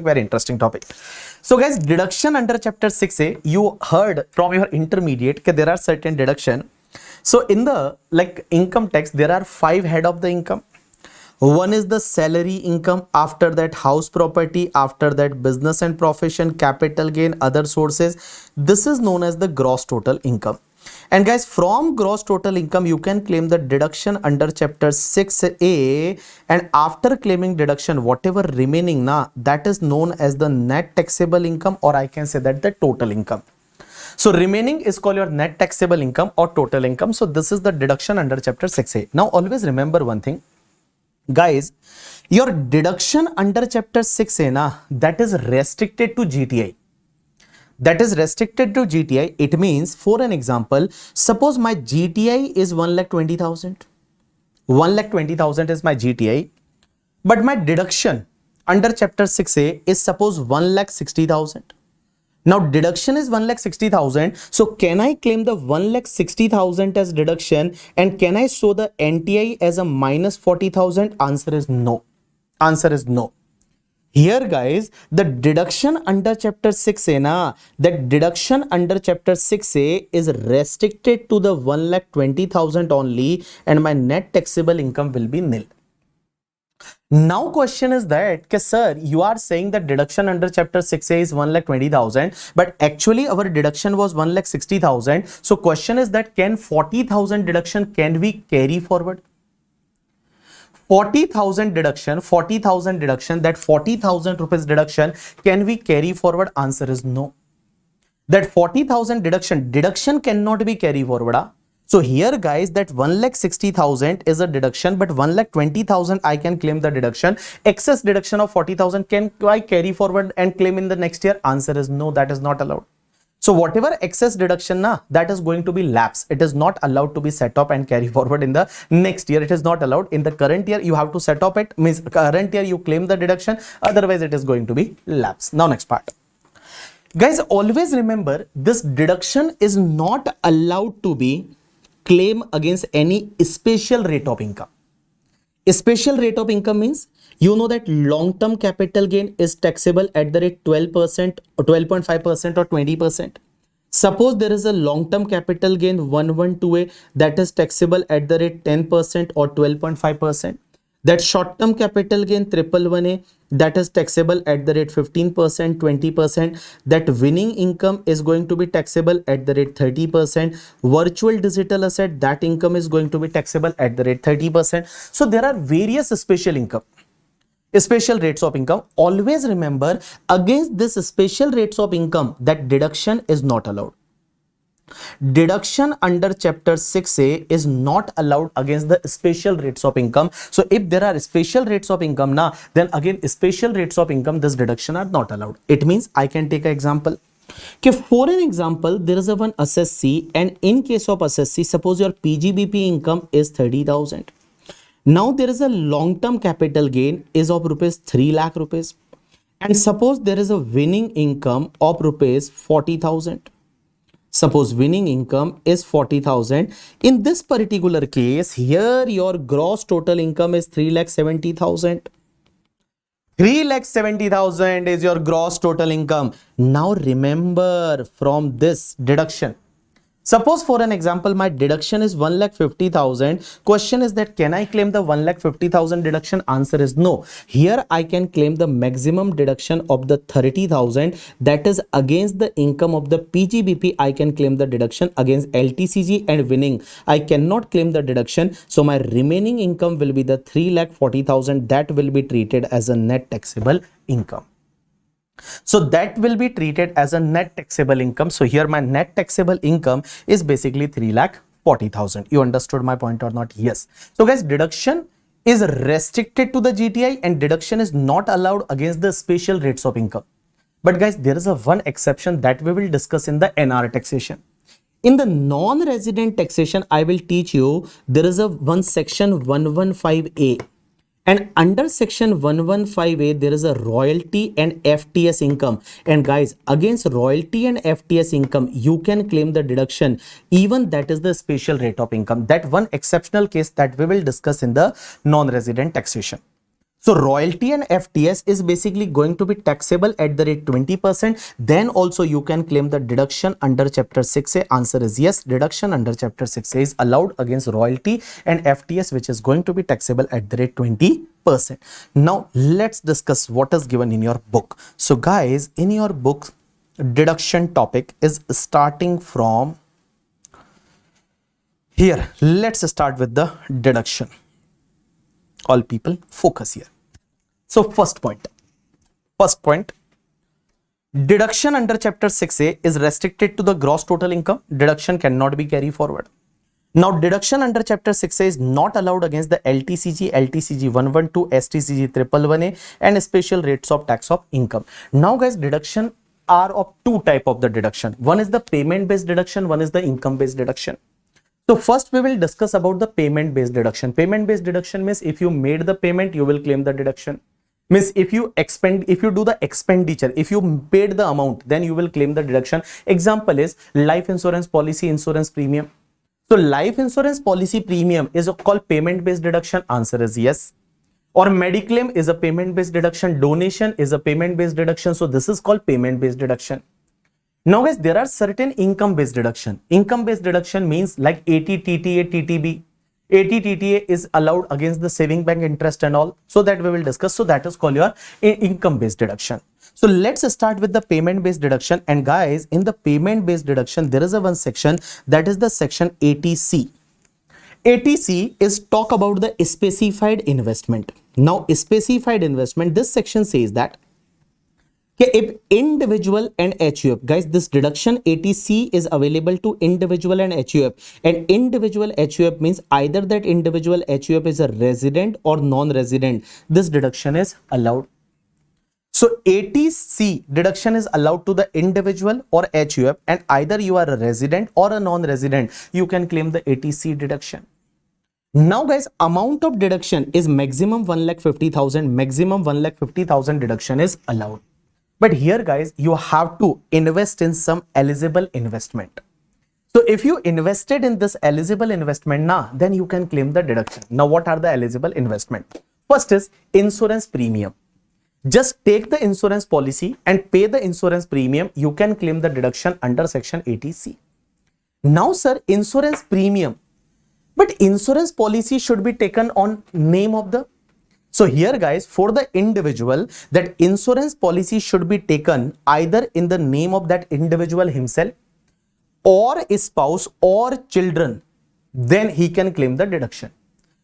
very interesting topic. So guys, deduction under chapter 6A, you heard from your intermediate that there are certain deduction. So in the income tax, there are 5 head of the income. One is the salary income, after that house property, after that business and profession, capital gain, other sources. This is known as the gross total income. And guys, from gross total income, you can claim the deduction under chapter 6A, and after claiming deduction, whatever remaining that is known as the net taxable income, or I can say that the total income. So remaining is called your net taxable income or total income. So this is the deduction under chapter 6A. Now always remember one thing. Guys, your deduction under chapter 6A that is restricted to GTI. That is restricted to GTI. It means, for an example, suppose my GTI is 1,20,000. 1,20,000 is my GTI, but my deduction under chapter 6A is suppose 1,60,000. Now deduction is 1,60,000. So can I claim the 1,60,000 as deduction, and can I show the NTI as a minus 40,000? Answer is no. Answer is no. Here guys, the deduction under chapter 6A that deduction under chapter 6A is restricted to the 1,20,000 only, and my net taxable income will be nil. Now question is that, sir, you are saying that deduction under chapter 6A is 1,20,000, but actually our deduction was 1,60,000. So question is that, can 40,000 deduction can we carry forward? 40,000 deduction, that 40,000 rupees deduction, can we carry forward? Answer is no. That 40,000 deduction cannot be carry forward. So here guys, that 1,60,000 is a deduction, but 1,20,000 I can claim the deduction. Excess deduction of 40,000 can I carry forward and claim in the next year? Answer is no, that is not allowed. So whatever excess deduction that is going to be lapse. It is not allowed to be set up and carry forward in the next year. It is not allowed. In the current year, you have to set up it. Means current year you claim the deduction. Otherwise, it is going to be lapse. Now next part. Guys, always remember this deduction is not allowed to be claim against any special rate of income. A special rate of income means, you know that long-term capital gain is taxable at the rate 12% or 12.5% or 20%. Suppose there is a long-term capital gain 112A that is taxable at the rate 10% or 12.5%. That short-term capital gain 111A that is taxable at the rate 15%, 20%. That winning income is going to be taxable at the rate 30%. Virtual digital asset, that income is going to be taxable at the rate 30%. So there are various special income, special rates of income. Always remember, against this special rates of income, that deduction is not allowed. Deduction under chapter 6A is not allowed against the special rates of income. So if there are special rates of income then again special rates of income, this deduction are not allowed. It means I can take an example. Okay, for an example, there is a one assessee, and in case of assessee, suppose your PGBP income is 30,000. Now there is a long-term capital gain is of rupees 3 lakh rupees, and suppose there is a winning income of rupees 40,000. Suppose winning income is 40,000. In this particular case, here your gross total income is 3,70,000. 3,70,000 is your gross total income. Now remember, from this deduction, suppose for an example, my deduction is 1,50,000. Question is that, can I claim the 1,50,000 deduction? Answer is no. Here I can claim the maximum deduction of the 30,000 that is against the income of the PGBP. I can claim the deduction. Against LTCG and winning, I cannot claim the deduction. So my remaining income will be the 3,40,000 that will be treated as a net taxable income. So that will be treated as a net taxable income. So here my net taxable income is basically 3,40,000. You understood my point or not? Yes. So guys, deduction is restricted to the GTI, and deduction is not allowed against the special rates of income. But guys, there is a one exception that we will discuss in the NR taxation. In the non-resident taxation, I will teach you, there is a one section 115A. And under section 115A, there is a royalty and FTS income. And guys, against royalty and FTS income, you can claim the deduction. Even that is the special rate of income. That one exceptional case that we will discuss in the non-resident taxation. So royalty and FTS is basically going to be taxable at the rate 20%. Then also you can claim the deduction under chapter 6A. Answer is yes. Deduction under chapter 6A is allowed against royalty and FTS, which is going to be taxable at the rate 20%. Now let's discuss what is given in your book. So guys, in your book, deduction topic is starting from here. Let's start with the deduction. All people focus here. So first point, deduction under chapter 6A is restricted to the gross total income. Deduction cannot be carried forward. Now deduction under chapter 6A is not allowed against the LTCG, LTCG 112, STCG 111A and special rates of tax of income. Now guys, deduction are of two type of the deduction. One is the payment based deduction, one is the income based deduction. So first we will discuss about the payment based deduction. Payment based deduction means if you made the payment, you will claim the deduction. Means if you do the expenditure, if you paid the amount, then you will claim the deduction. Example is life insurance policy insurance premium. So life insurance policy premium is called payment based deduction. Answer is yes. Or mediclaim is a payment based deduction. Donation is a payment based deduction. So this is called payment based deduction. Now guys, there are certain income based deduction. Income based deduction means like AT, TTA, TTB. AT, TTA is allowed against the saving bank interest and all. So that we will discuss. So that is called your income based deduction. So let's start with the payment based deduction. And guys, in the payment based deduction, there is a one section, that is the section ATC. ATC is talk about the specified investment. Now specified investment, this section says that if individual and HUF, guys, this deduction ATC is available to individual and HUF, and individual HUF means either that individual HUF is a resident or non-resident. This deduction is allowed. So ATC deduction is allowed to the individual or HUF, and either you are a resident or a non-resident, you can claim the ATC deduction. Now guys, amount of deduction is maximum 1,50,000. Maximum 1,50,000 deduction is allowed. But here guys, you have to invest in some eligible investment. So if you invested in this eligible investment, then you can claim the deduction. Now what are the eligible investment? First is insurance premium. Just take the insurance policy and pay the insurance premium. You can claim the deduction under section ATC. Now sir, insurance premium. But insurance policy should be taken on name of the. So here guys, for the individual, that insurance policy should be taken either in the name of that individual himself or a spouse or children, then he can claim the deduction.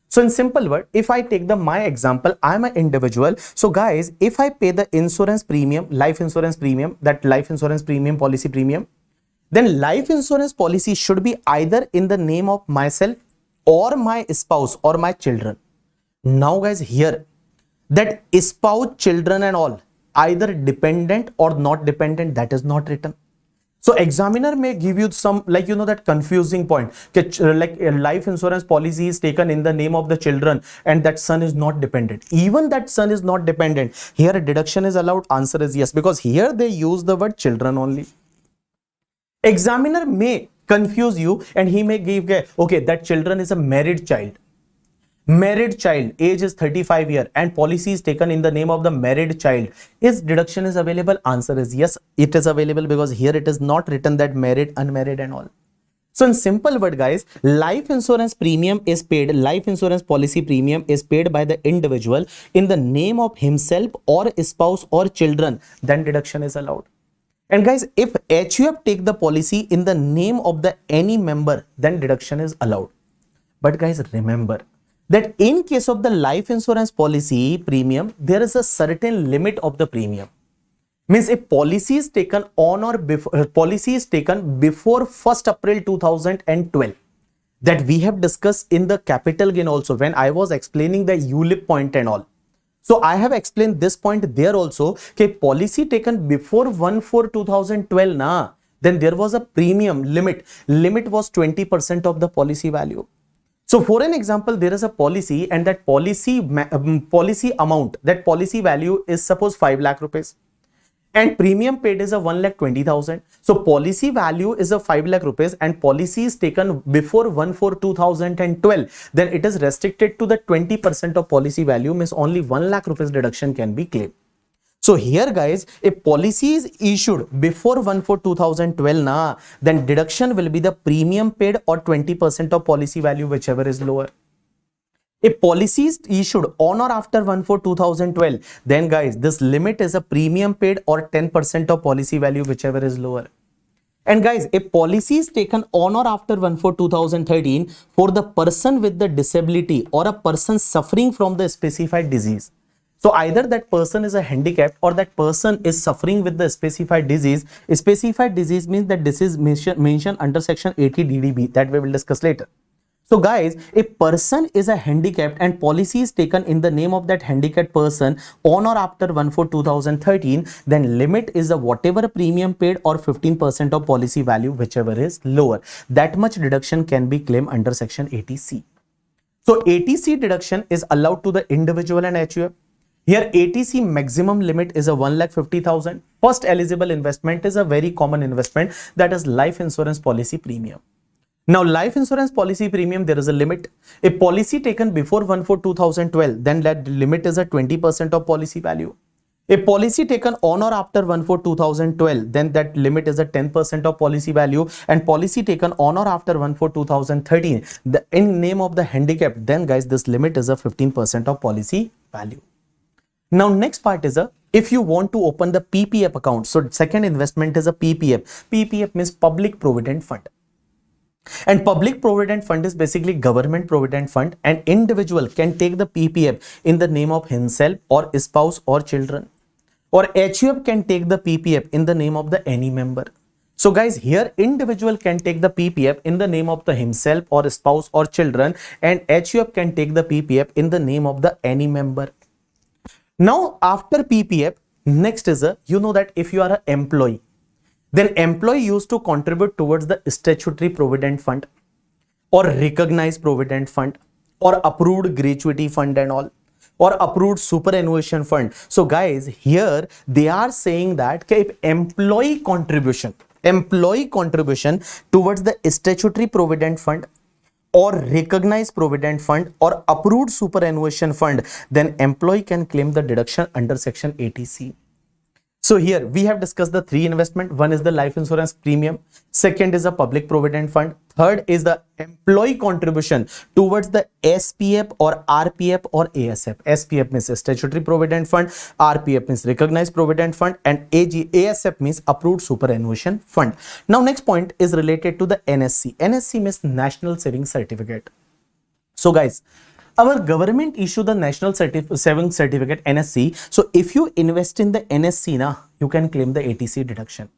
So in simple word, if I take my example, I am an individual. So guys, if I pay the insurance premium, life insurance premium, that life insurance premium, policy premium, then life insurance policy should be either in the name of myself or my spouse or my children. Now guys, here that spouse, children and all, either dependent or not dependent, that is not written. So examiner may give you some, like, you know, that confusing point, like a life insurance policy is taken in the name of the children and that son is not dependent. Even that son is not dependent. Here a deduction is allowed. Answer is yes, because here they use the word children only. Examiner may confuse you and he may give, okay, that children is a married child. Married child, age is 35 years and policy is taken in the name of the married child. Is deduction is available? Answer is yes, it is available, because here it is not written that married, unmarried and all. So in simple word guys, life insurance premium is paid, life insurance policy premium is paid by the individual in the name of himself or spouse or children, then deduction is allowed. And guys, if HUF take the policy in the name of the any member, then deduction is allowed. But guys, remember that in case of the life insurance policy premium, there is a certain limit of the premium. Means if policy is taken on or before, policy is taken before 1st April 2012, that we have discussed in the capital gain also when I was explaining the ULIP point and all. So I have explained this point there also, okay, policy taken before 1/4/2012, then there was a premium limit. Limit was 20% of the policy value. So for an example, there is a policy and that policy amount, that policy value is suppose 5 lakh rupees. and premium paid is a 1,20,000. So policy value is a 5 lakh rupees and policy is taken before 1/4/2012. Then it is restricted to the 20% of policy value, means only 1 lakh rupees deduction can be claimed. So here guys, if policy is issued before 1/4/2012, then deduction will be the premium paid or 20% of policy value, whichever is lower. If policy is issued on or after 1/4/2012, then guys, this limit is a premium paid or 10% of policy value, whichever is lower. And guys, if policy is taken on or after 1/4/2013 for the person with the disability or a person suffering from the specified disease. So either that person is a handicapped or that person is suffering with the specified disease. Specified disease means that this is mentioned under section 80 DDB that we will discuss later. So guys, a person is a handicapped and policy is taken in the name of that handicapped person on or after 1/4/2013, then limit is the whatever premium paid or 15% of policy value, whichever is lower. That much deduction can be claimed under section 80C. So 80C deduction is allowed to the individual and HUF. Here 80C maximum limit is a 1,50,000. First eligible investment is a very common investment, that is life insurance policy premium. Now life insurance policy premium, there is a limit. A policy taken before 1/4/2012, then that limit is a 20% of policy value. A policy taken on or after 1/4/2012, then that limit is a 10% of policy value, and policy taken on or after 1/4/2013, in name of the handicap, then guys, this limit is a 15% of policy value. Now next part is if you want to open the PPF account. So second investment is a PPF. PPF means public provident fund. And public provident fund is basically government provident fund, and individual can take the PPF in the name of himself or spouse or children, or HUF can take the PPF in the name of the any member. So guys, here individual can take the PPF in the name of the himself or spouse or children, and HUF can take the PPF in the name of the any member. Now after PPF, next is you know that if you are an employee, then employee used to contribute towards the statutory provident fund or recognized provident fund or approved gratuity fund and all, or approved superannuation fund. So guys, here they are saying that if employee contribution towards the statutory provident fund or recognized provident fund or approved superannuation fund, then employee can claim the deduction under section 80C. So here we have discussed the three investment. One is the life insurance premium, second is a public provident fund, third is the employee contribution towards the SPF or RPF or ASF. SPF means statutory provident fund, RPF means recognized provident fund, and ASF means approved superannuation fund. Now next point is related to the NSC. NSC means National Savings Certificate. So guys, our government issue the National Savings Certificate NSC. So if you invest in the NSC, you can claim the 80C deduction.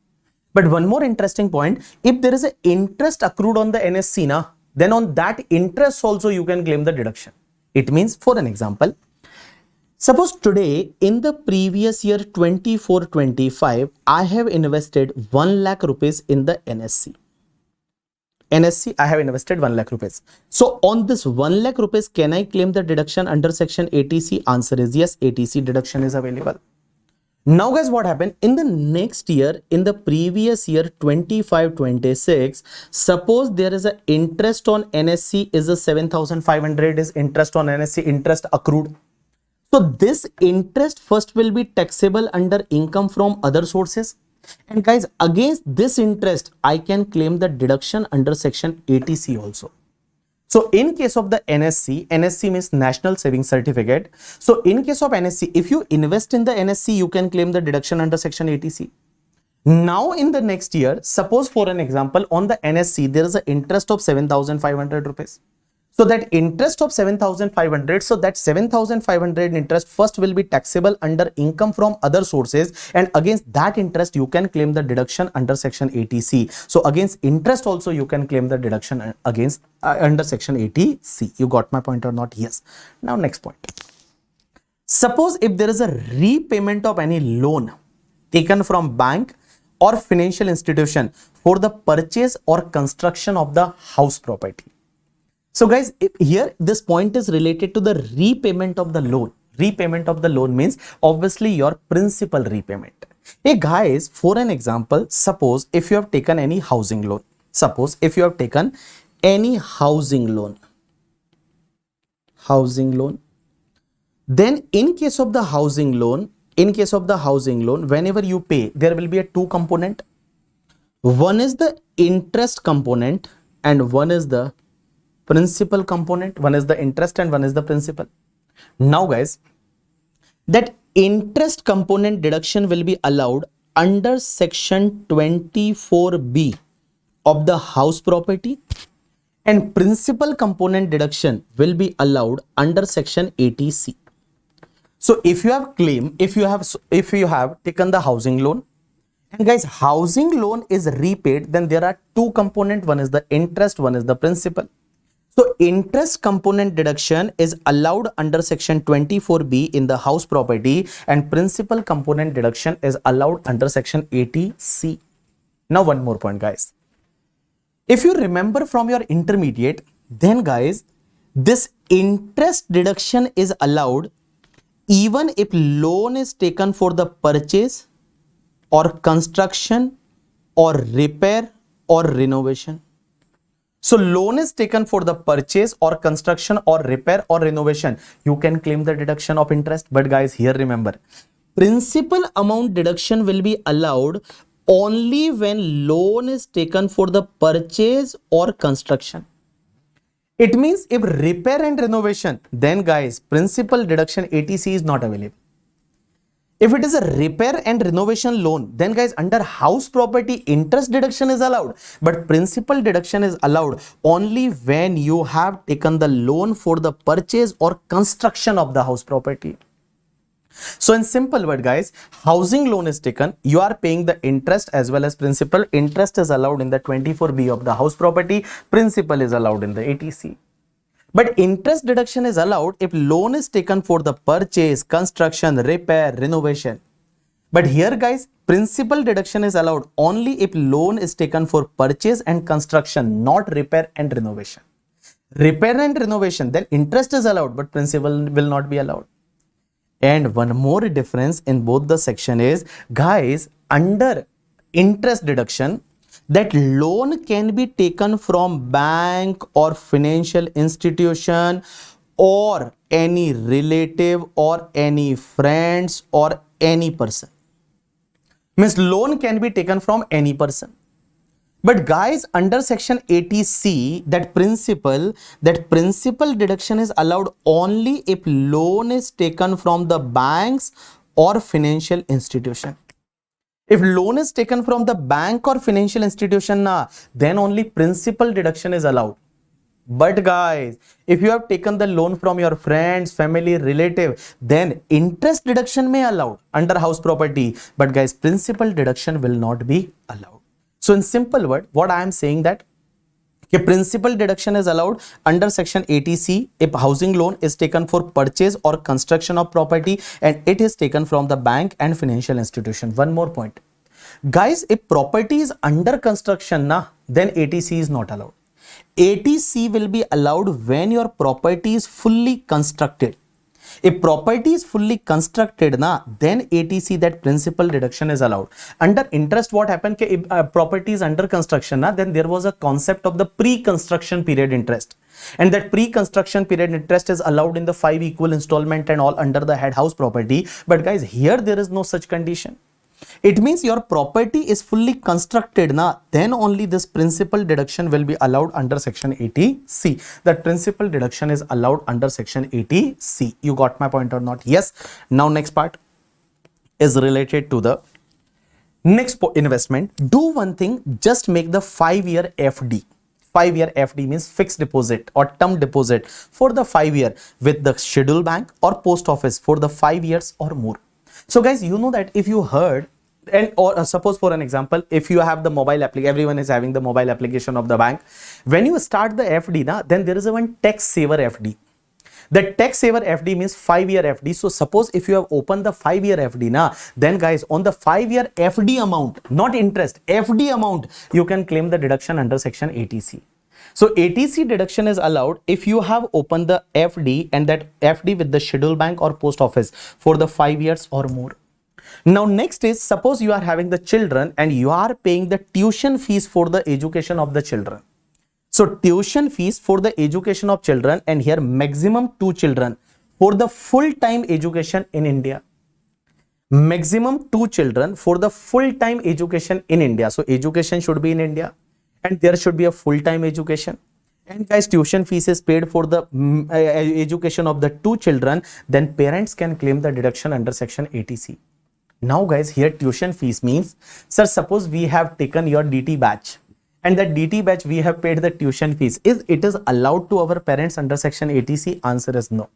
But one more interesting point, if there is an interest accrued on the NSC, then on that interest also you can claim the deduction. It means, for an example, suppose today in the previous year 24-25, I have invested 1 lakh rupees in the NSC. I have invested 1 lakh rupees. So on this 1 lakh rupees, can I claim the deduction under section 80C? Answer is yes, 80C deduction is available. Now guys, what happened in the next year, in the previous year 25-26, suppose there is an interest on NSC is a 7,500 is interest on NSC, interest accrued. So this interest first will be taxable under income from other sources. And guys, against this interest, I can claim the deduction under section 80C also. So in case of the NSC means National Savings Certificate. So in case of NSC, if you invest in the NSC, you can claim the deduction under section 80C. Now in the next year, suppose for an example, on the NSC, there is an interest of 7,500 rupees. So that interest of 7,500, so that 7,500 interest first will be taxable under income from other sources, and against that interest you can claim the deduction under section 80C. So against interest also you can claim the deduction against under section 80C. You got my point or not? Yes. Now next point. Suppose if there is a repayment of any loan taken from bank or financial institution for the purchase or construction of the house property. So guys, here this point is related to the repayment of the loan. Repayment of the loan means obviously your principal repayment. Hey guys, for an example, suppose if you have taken any housing loan, suppose if you have taken any housing loan, then in case of the housing loan, whenever you pay, there will be a two component. One is the interest component and one is the principal component. One is the interest and one is the principal. Now guys, that interest component deduction will be allowed under section 24B of the house property, and principal component deduction will be allowed under section 80C. So if you have taken the housing loan, and guys, housing loan is repaid, then there are two components. One is the interest, one is the principal. So interest component deduction is allowed under section 24B in the house property, and principal component deduction is allowed under section 80C. Now one more point guys. If you remember from your intermediate, then guys, this interest deduction is allowed even if loan is taken for the purchase or construction or repair or renovation. So loan is taken for the purchase or construction or repair or renovation, you can claim the deduction of interest. But guys, here remember, principal amount deduction will be allowed only when loan is taken for the purchase or construction. It means if repair and renovation, then guys, principal deduction 80C is not available. If it is a repair and renovation loan, then guys, under house property, interest deduction is allowed, but principal deduction is allowed only when you have taken the loan for the purchase or construction of the house property. So in simple word guys, housing loan is taken, you are paying the interest as well as principal. Interest is allowed in the 24B of the house property, principal is allowed in the 80C. But interest deduction is allowed if loan is taken for the purchase, construction, repair, renovation. But here guys, principal deduction is allowed only if loan is taken for purchase and construction, not repair and renovation. Repair and renovation, then interest is allowed, but principal will not be allowed. And one more difference in both the section is, guys, under interest deduction, that loan can be taken from bank or financial institution or any relative or any friends or any person. Means loan can be taken from any person. But guys, under section 80C, that principal deduction is allowed only if loan is taken from the banks or financial institution. If loan is taken from the bank or financial institution, then only principal deduction is allowed. But guys, if you have taken the loan from your friends, family, relative, then interest deduction may allowed under house property. But guys, principal deduction will not be allowed. So in simple word, what I am saying that principal deduction is allowed under section 80C if housing loan is taken for purchase or construction of property and it is taken from the bank and financial institution. One more point. Guys, if property is under construction, then 80C is not allowed. 80C will be allowed when your property is fully constructed. If property is fully constructed, then 80C, that principal deduction is allowed. Under interest, what happened? If property is under construction, then there was a concept of the pre-construction period interest. And that pre-construction period interest is allowed in the 5 equal installment and all under the head house property. But guys, here there is no such condition. It means your property is fully constructed, then only this principal deduction will be allowed under section 80C. That principal deduction is allowed under section 80C. You got my point or not? Yes. Now next part is related to the next investment. Do one thing, just make the 5-year FD. 5-year FD means fixed deposit or term deposit for the 5 year with the schedule bank or post office for the 5 years or more. So guys, you know that if you heard or suppose for an example, if you have the mobile application, everyone is having the mobile application of the bank. When you start the FD, then there is a one tax saver FD. The tax saver FD means 5-year FD. So suppose if you have opened the 5-year FD, then guys, on the 5-year FD amount, not interest, FD amount, you can claim the deduction under section 80C. So 80C deduction is allowed if you have opened the FD and that FD with the schedule bank or post office for the 5 years or more. Now next is, suppose you are having the children and you are paying the tuition fees for the education of the children. So tuition fees for the education of children, and here maximum 2 children for the full-time education in India. Maximum 2 children for the full-time education in India. So education should be in India and there should be a full-time education. And guys, tuition fees is paid for the education of the 2 children, then parents can claim the deduction under section 80C. Now guys, here tuition fees means, sir, suppose we have taken your DT batch and that DT batch we have paid the tuition fees. Is it is allowed to our parents under section 80C? Answer is no.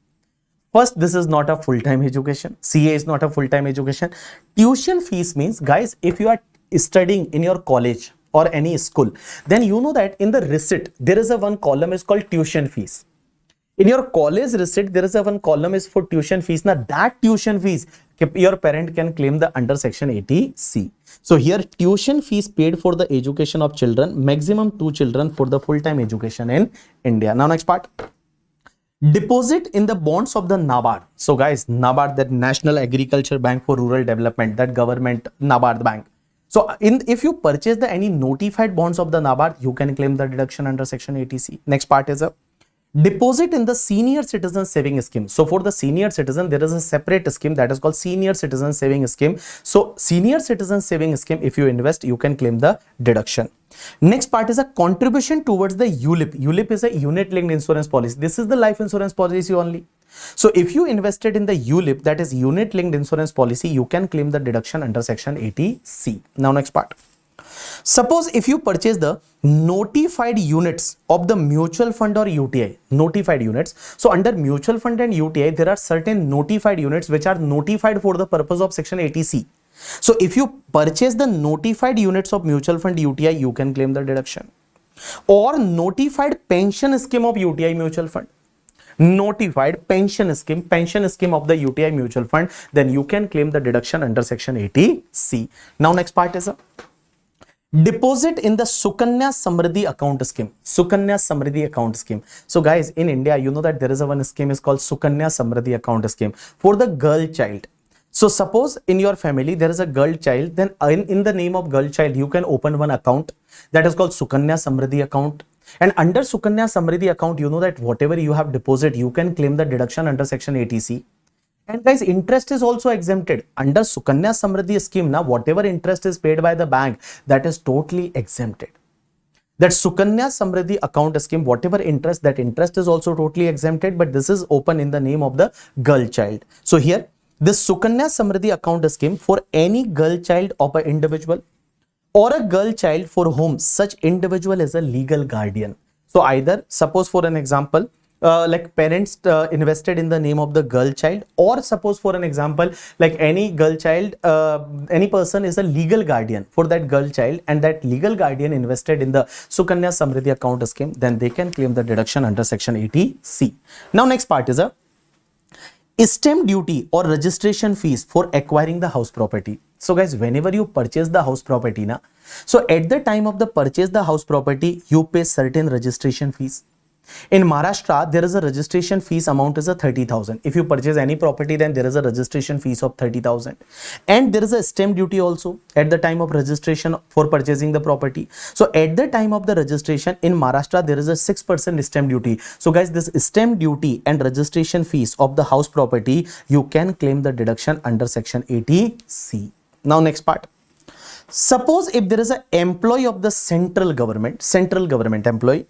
First, this is not a full-time education. CA is not a full-time education. Tuition fees means, guys, if you are studying in your college or any school, then you know that in the receipt, there is a one column is called tuition fees. In your college receipt, there is a one column is for tuition fees. Now that tuition fees, your parent can claim the under section 80C. So here tuition fees paid for the education of children, maximum 2 children for the full-time education in India. Now next part. Deposit in the bonds of the NABARD. So guys, NABARD, that National Agriculture Bank for Rural Development, that government NABARD bank. So if you purchase the any notified bonds of the NABARD, you can claim the deduction under section 80C. Next part is a deposit in the senior citizen saving scheme. So for the senior citizen, there is a separate scheme that is called senior citizen saving scheme. So senior citizen saving scheme, if you invest, you can claim the deduction. Next part is a contribution towards the ULIP. ULIP is a unit linked insurance policy. This is the life insurance policy only. So if you invested in the ULIP, that is unit linked insurance policy, you can claim the deduction under section 80C. Now next part. Suppose if you purchase the notified units of the mutual fund or UTI, notified units. So under mutual fund and UTI, there are certain notified units which are notified for the purpose of section 80C. So if you purchase the notified units of mutual fund UTI, you can claim the deduction. Or notified pension scheme of UTI mutual fund. Notified pension scheme of the UTI mutual fund, then you can claim the deduction under section 80C. Now next part is a deposit in the Sukanya Samriddhi account scheme. Sukanya Samriddhi account scheme. So guys, in India, you know that there is a one scheme is called Sukanya Samriddhi account scheme for the girl child. So suppose in your family there is a girl child, then in the name of girl child, you can open one account that is called Sukanya Samriddhi account. And under Sukanya Samriddhi account, you know that whatever you have deposit, you can claim the deduction under section 80C. And guys, interest is also exempted under Sukanya Samriddhi scheme. Now, whatever interest is paid by the bank, that is totally exempted. That Sukanya Samriddhi account scheme, whatever interest, that interest is also totally exempted, but this is open in the name of the girl child. So here, this Sukanya Samriddhi account scheme for any girl child of an individual or a girl child for whom such individual is a legal guardian. So either, suppose for an example, like parents invested in the name of the girl child, or suppose for an example, like any girl child, any person is a legal guardian for that girl child, and that legal guardian invested in the Sukanya Samriddhi account scheme, then they can claim the deduction under section 80C. Now next part is a stamp duty or registration fees for acquiring the house property. So guys, whenever you purchase the house property, so at the time of the purchase the house property, you pay certain registration fees. In Maharashtra, there is a registration fees amount is a 30,000. If you purchase any property, then there is a registration fees of 30,000. And there is a stamp duty also at the time of registration for purchasing the property. So at the time of the registration in Maharashtra, there is a 6% stamp duty. So guys, this stamp duty and registration fees of the house property, you can claim the deduction under section 80C. Now next part. Suppose if there is an employee of the central government employee,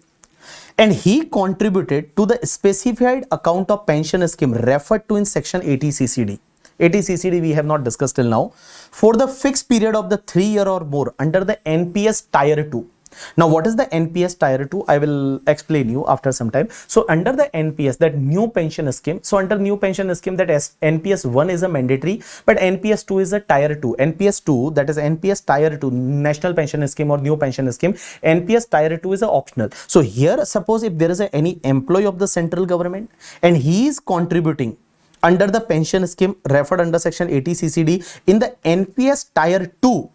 and he contributed to the specified account of pension scheme referred to in section 80 CCD. 80 CCD we have not discussed till now. For the fixed period of the 3 year or more under the NPS Tier 2. Now what is the NPS Tier 2? I will explain you after some time. So under the NPS, that new pension scheme, so under new pension scheme, that NPS 1 is a mandatory, but NPS 2 is a Tier 2. NPS 2, that is NPS Tier 2, National Pension Scheme or New Pension Scheme, NPS Tier 2 is a optional. So here, suppose if there is any employee of the central government and he is contributing under the pension scheme referred under section 80 CCD in the NPS Tier 2,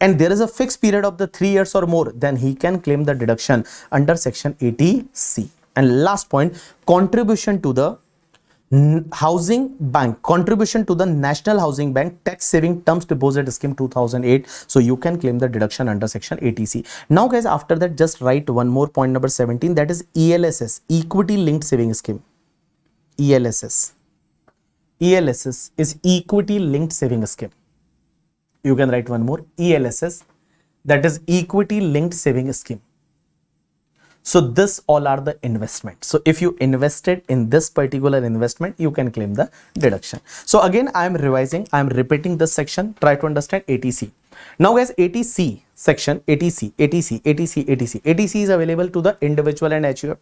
and there is a fixed period of the 3 years or more, then he can claim the deduction under section 80C. And last point, contribution to the Housing Bank contribution to the National Housing Bank Tax Saving Terms Deposit Scheme 2008. So you can claim the deduction under section 80C. Now guys, after that, just write one more point, number 17, that is ELSS, Equity Linked Saving Scheme. ELSS. ELSS is Equity Linked Saving Scheme. You can write one more, ELSS, that is Equity Linked Saving Scheme. So this all are the investments. So if you invested in this particular investment, you can claim the deduction. So again, I am revising, I am repeating this section. Try to understand 80C. Now guys, 80C section, 80C, 80C, 80C, 80C. 80C is available to the individual and HUF.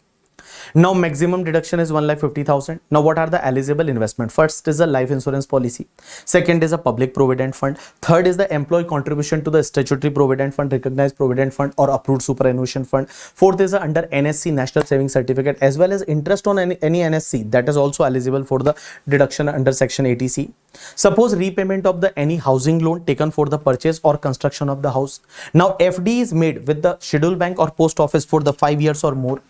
Now maximum deduction is 1,50,000. Now what are the eligible investment? First is a life insurance policy. Second is a public provident fund. Third is the employee contribution to the statutory provident fund, recognized provident fund or approved superannuation fund. Fourth is under NSC, National Savings Certificate, as well as interest on any NSC that is also eligible for the deduction under section 80C. Suppose repayment of the any housing loan taken for the purchase or construction of the house. Now FD is made with the scheduled bank or post office for the 5 years or more.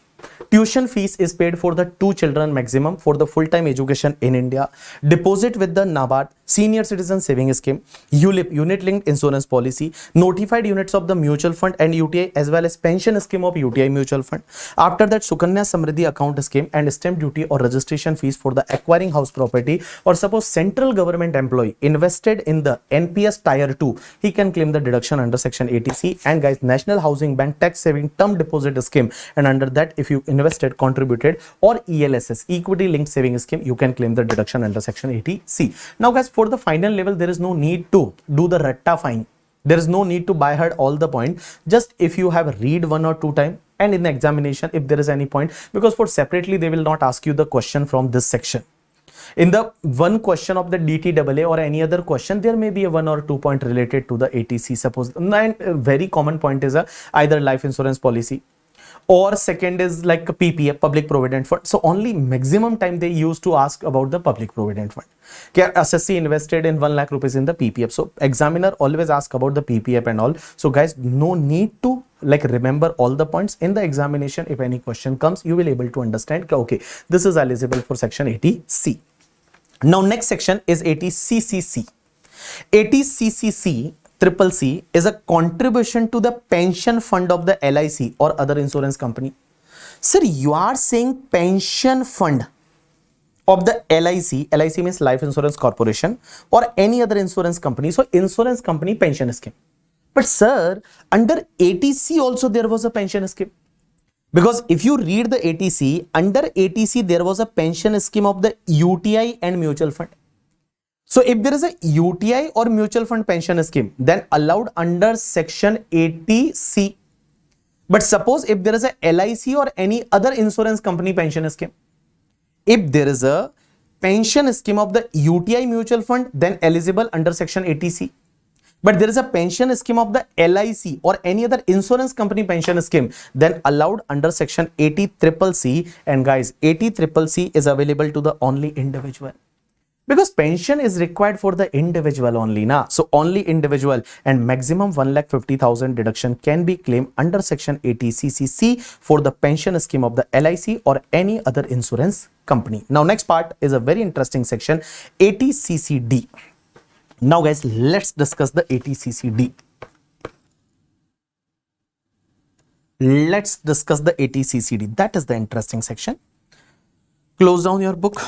Tuition fees is paid for the 2 children maximum for the full-time education in India. Deposit with the NABARD, Senior Citizen Saving Scheme, ULIP, Unit Linked Insurance Policy, notified units of the mutual fund and UTI, as well as pension scheme of UTI mutual fund. After that, Sukanya Samriddhi account scheme and stamp duty or registration fees for the acquiring house property. Or suppose central government employee invested in the NPS Tier 2, he can claim the deduction under section 80C. And guys, National Housing Bank Tax Saving Term Deposit Scheme, and under that, if you invested, contributed, or ELSS, Equity Linked Saving Scheme, you can claim the deduction under section 80C. Now guys, for the final level, there is no need to do the ratifying. There is no need to by heart all the point. Just if you have read 1 or 2 times, and in the examination, if there is any point, because for separately, they will not ask you the question from this section. In the one question of the DTAA or any other question, there may be a 1 or 2 point related to the 80C. Suppose, and a very common point is either life insurance policy, or second is like a PPF, public provident fund. So only maximum time they used to ask about the public provident fund. SSC invested in 1 lakh rupees in the PPF. So examiner always ask about the PPF and all. So guys, no need to like remember all the points. In the examination, if any question comes, you will able to understand, okay, this is eligible for section 80C. Now next section is 80CCC. 80CCC triple C is a contribution to the pension fund of the LIC or other insurance company. Sir, you are saying pension fund of the LIC. LIC means Life Insurance Corporation or any other insurance company. So insurance company pension scheme. But sir, under 80C also there was a pension scheme. Because if you read the 80C, under 80C there was a pension scheme of the UTI and mutual fund. So if there is a UTI or mutual fund pension scheme, then allowed under section 80C. But suppose if there is a LIC or any other insurance company pension scheme, if there is a pension scheme of the UTI mutual fund, then eligible under section 80C. But there is a pension scheme of the LIC or any other insurance company pension scheme, then allowed under section 80CCC. And guys, 80CCC is available to the only individual. Because pension is required for the individual only, na? So only individual, and maximum 1,50,000 deduction can be claimed under section 80CCC for the pension scheme of the LIC or any other insurance company. Now next part is a very interesting section, 80CCD. Now guys, let's discuss the 80CCD. Let's discuss the 80CCD. That is the interesting section. Close down your book,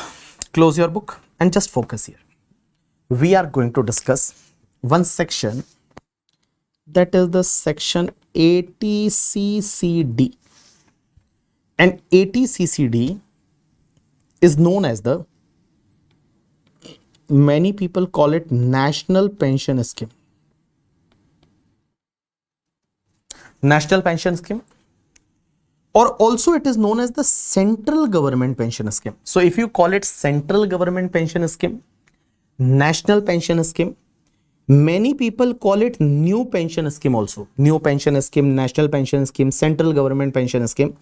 close your book, and just focus here. We are going to discuss one section, that is the section 80CCD. And 80CCD is known as the, many people call it National Pension Scheme. National Pension Scheme. Or also it is known as the Central Government Pension Scheme. So if you call it Central Government Pension Scheme, National Pension Scheme, many people call it New Pension Scheme also. New Pension Scheme, National Pension Scheme, Central Government Pension Scheme.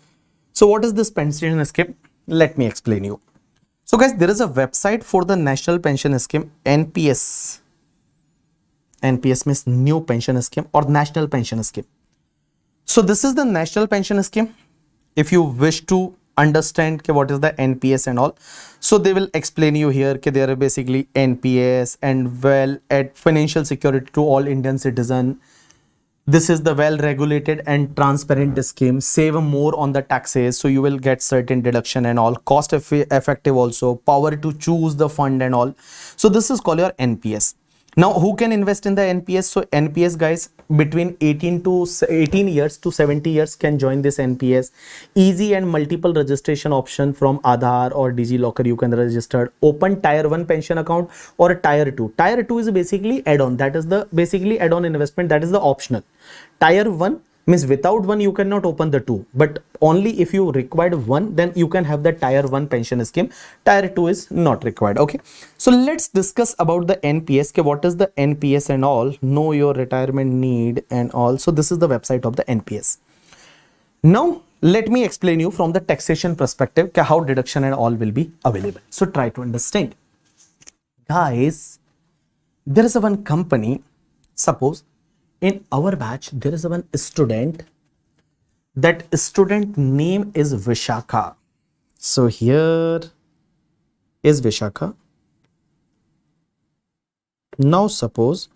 So what is this pension scheme? Let me explain you. So guys, there is a website for the National Pension Scheme, NPS. NPS means New Pension Scheme or National Pension Scheme. So this is the National Pension Scheme. If you wish to understand ke what is the NPS and all. So they will explain you here ke there are basically NPS and well at financial security to all Indian citizen. This is the well regulated and transparent scheme. Save more on the taxes, so you will get certain deduction and all. Cost effective also. Power to choose the fund and all. So this is called your NPS. Now who can invest in the NPS? So NPS guys between 18 years to 70 years can join this NPS. Easy and multiple registration option from Aadhaar or DigiLocker you can register. Open tier 1 pension account or tier 2. Tier 2 is basically add-on. That is the basically add-on investment. That is the optional. Tier 1 means without one you cannot open the two, but only if you required one then you can have the tier 1 pension scheme. Tier 2 is not required. Okay, so let's discuss about the NPS. Okay, what is the NPS and all? Know your retirement need and all. So this is the website of the NPS. Now let me explain you from the taxation perspective okay, how deduction and all will be available. So try to understand guys. There is a one company, suppose in our batch there is a one student, that student name is Vishakha. So here is Vishakha. Now suppose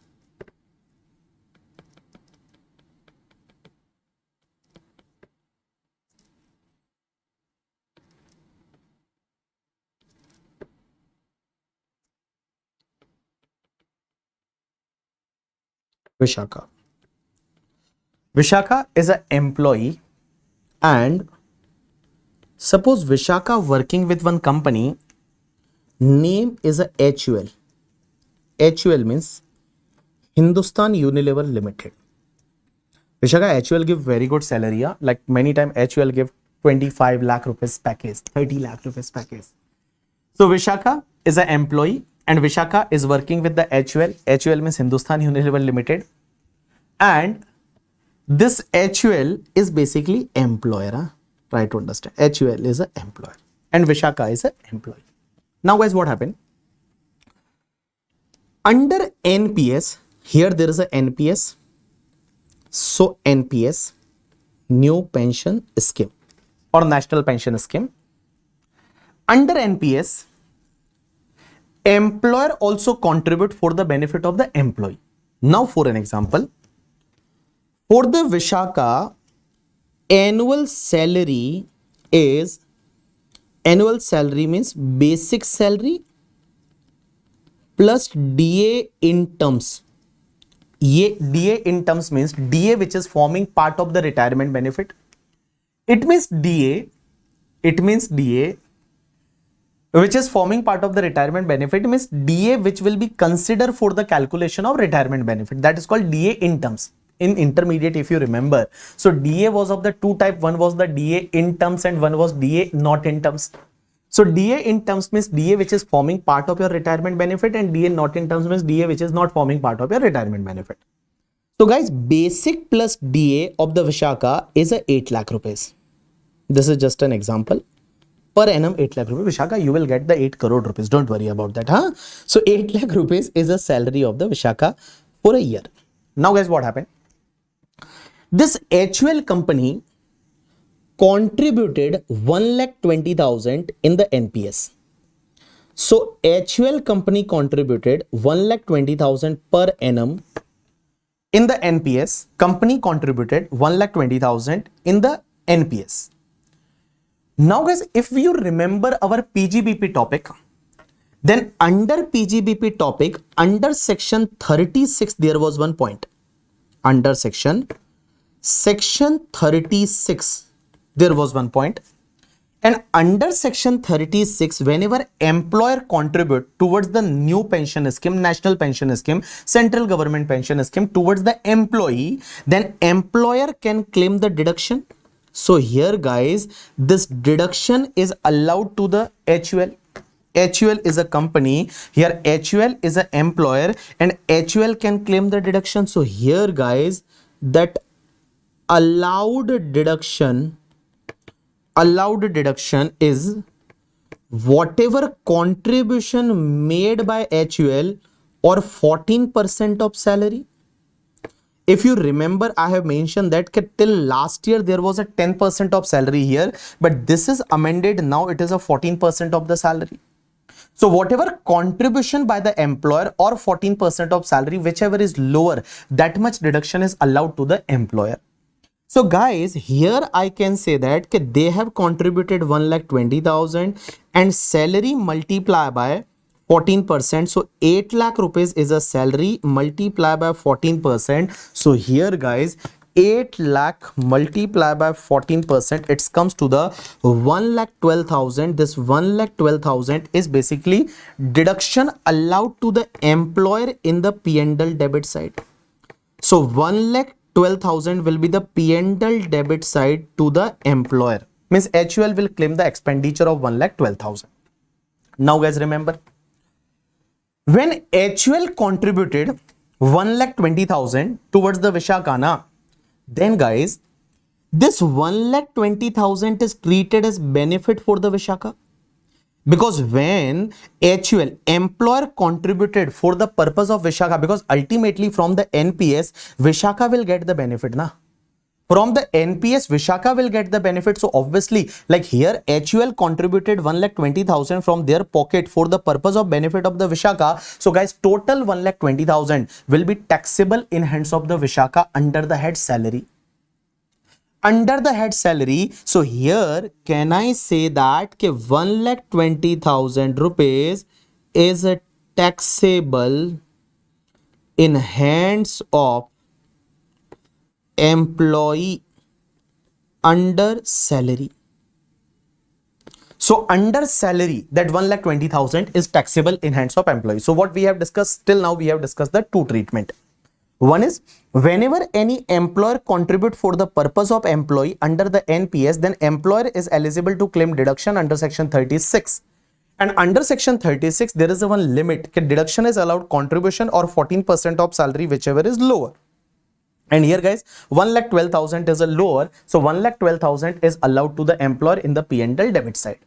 Vishakha. Vishakha is an employee, and suppose Vishakha working with one company, name is a HUL. HUL means Hindustan Unilever Limited. Vishakha HUL give very good salary, yeah? Like many time HUL give 25 lakh rupees package, 30 lakh rupees package. So Vishakha is an employee and Vishakha is working with the HUL. HUL means Hindustan Unilever Limited, and this HUL is basically employer. Huh? Try to understand. HUL is an employer and Vishakha is an employee. Now guys, what happened? Under NPS, here there is a NPS. So NPS, new pension scheme or national pension scheme. Under NPS, employer also contribute for the benefit of the employee. Now for an example, for the Vishakha, annual salary means basic salary plus DA in terms. DA in terms means DA which is forming part of the retirement benefit. It means DA which is forming part of the retirement benefit means DA which will be considered for the calculation of retirement benefit. That is called DA in terms. In intermediate, if you remember, so DA was of the two type. One was the DA in terms and one was DA not in terms. So DA in terms means DA which is forming part of your retirement benefit, and DA not in terms means DA which is not forming part of your retirement benefit. So guys, basic plus DA of the Vishakha is a 8 lakh rupees. This is just an example. Per annum 8 lakh rupees. Vishakha, you will get the 8 crore rupees. Don't worry about that. Huh? So 8 lakh rupees is a salary of the Vishakha for a year. Now guys, what happened? This HUL company contributed 1,20,000 in the NPS. So HUL company contributed 1,20,000 per annum in the NPS. Company contributed 1,20,000 in the NPS. Now guys, if you remember our PGBP topic, then under PGBP topic, under section 36, there was one point. Under section 36, there was one point. And under section 36, whenever employer contribute towards the new pension scheme, national pension scheme, central government pension scheme towards the employee, then employer can claim the deduction. So here guys, this deduction is allowed to the HUL. HUL is a company, here HUL is an employer and HUL can claim the deduction. So here guys, that allowed deduction is whatever contribution made by HUL or 14% of salary if you remember, I have mentioned that till last year there was a 10% of salary here, but this is amended. Now it is a 14% of the salary. So whatever contribution by the employer or 14% of salary, whichever is lower, that much deduction is allowed to the employer. So guys, here I can say that they have contributed 1,20,000 and salary multiply by 14%. So 8 lakh rupees is a salary multiply by 14%. So here guys, 8 lakh multiply by 14%, it comes to the 1,12,000. This 1,12,000 is basically deduction allowed to the employer in the P&L debit side. So 1,12,000 will be the P&L debit side to the employer. Means HUL will claim the expenditure of 1,12,000. Now guys, remember, when HUL contributed 1,20,000 towards the Vishakana, then guys, this 1,20,000 is treated as benefit for the Vishaka. Because when HUL, employer contributed for the purpose of Vishaka, because ultimately from the NPS, Vishaka will get the benefit, na? From the NPS, Vishaka will get the benefit. So obviously, like here, HUL contributed 1,20,000 from their pocket for the purpose of benefit of the Vishaka. So guys, total 1,20,000 will be taxable in hands of the Vishaka under the head salary. Under the head salary, so here can I say that 1,20,000 rupees is a taxable in hands of employee under salary. So under salary, that 1,20,000 is taxable in hands of employee. So what we have discussed till now, we have discussed the two treatment. One is whenever any employer contribute for the purpose of employee under the NPS, then employer is eligible to claim deduction under section 36. And under section 36, there is a one limit. Deduction is allowed contribution or 14% of salary, whichever is lower. And here guys, 1,12,000 is a lower. So 1,12,000 is allowed to the employer in the P&L debit side.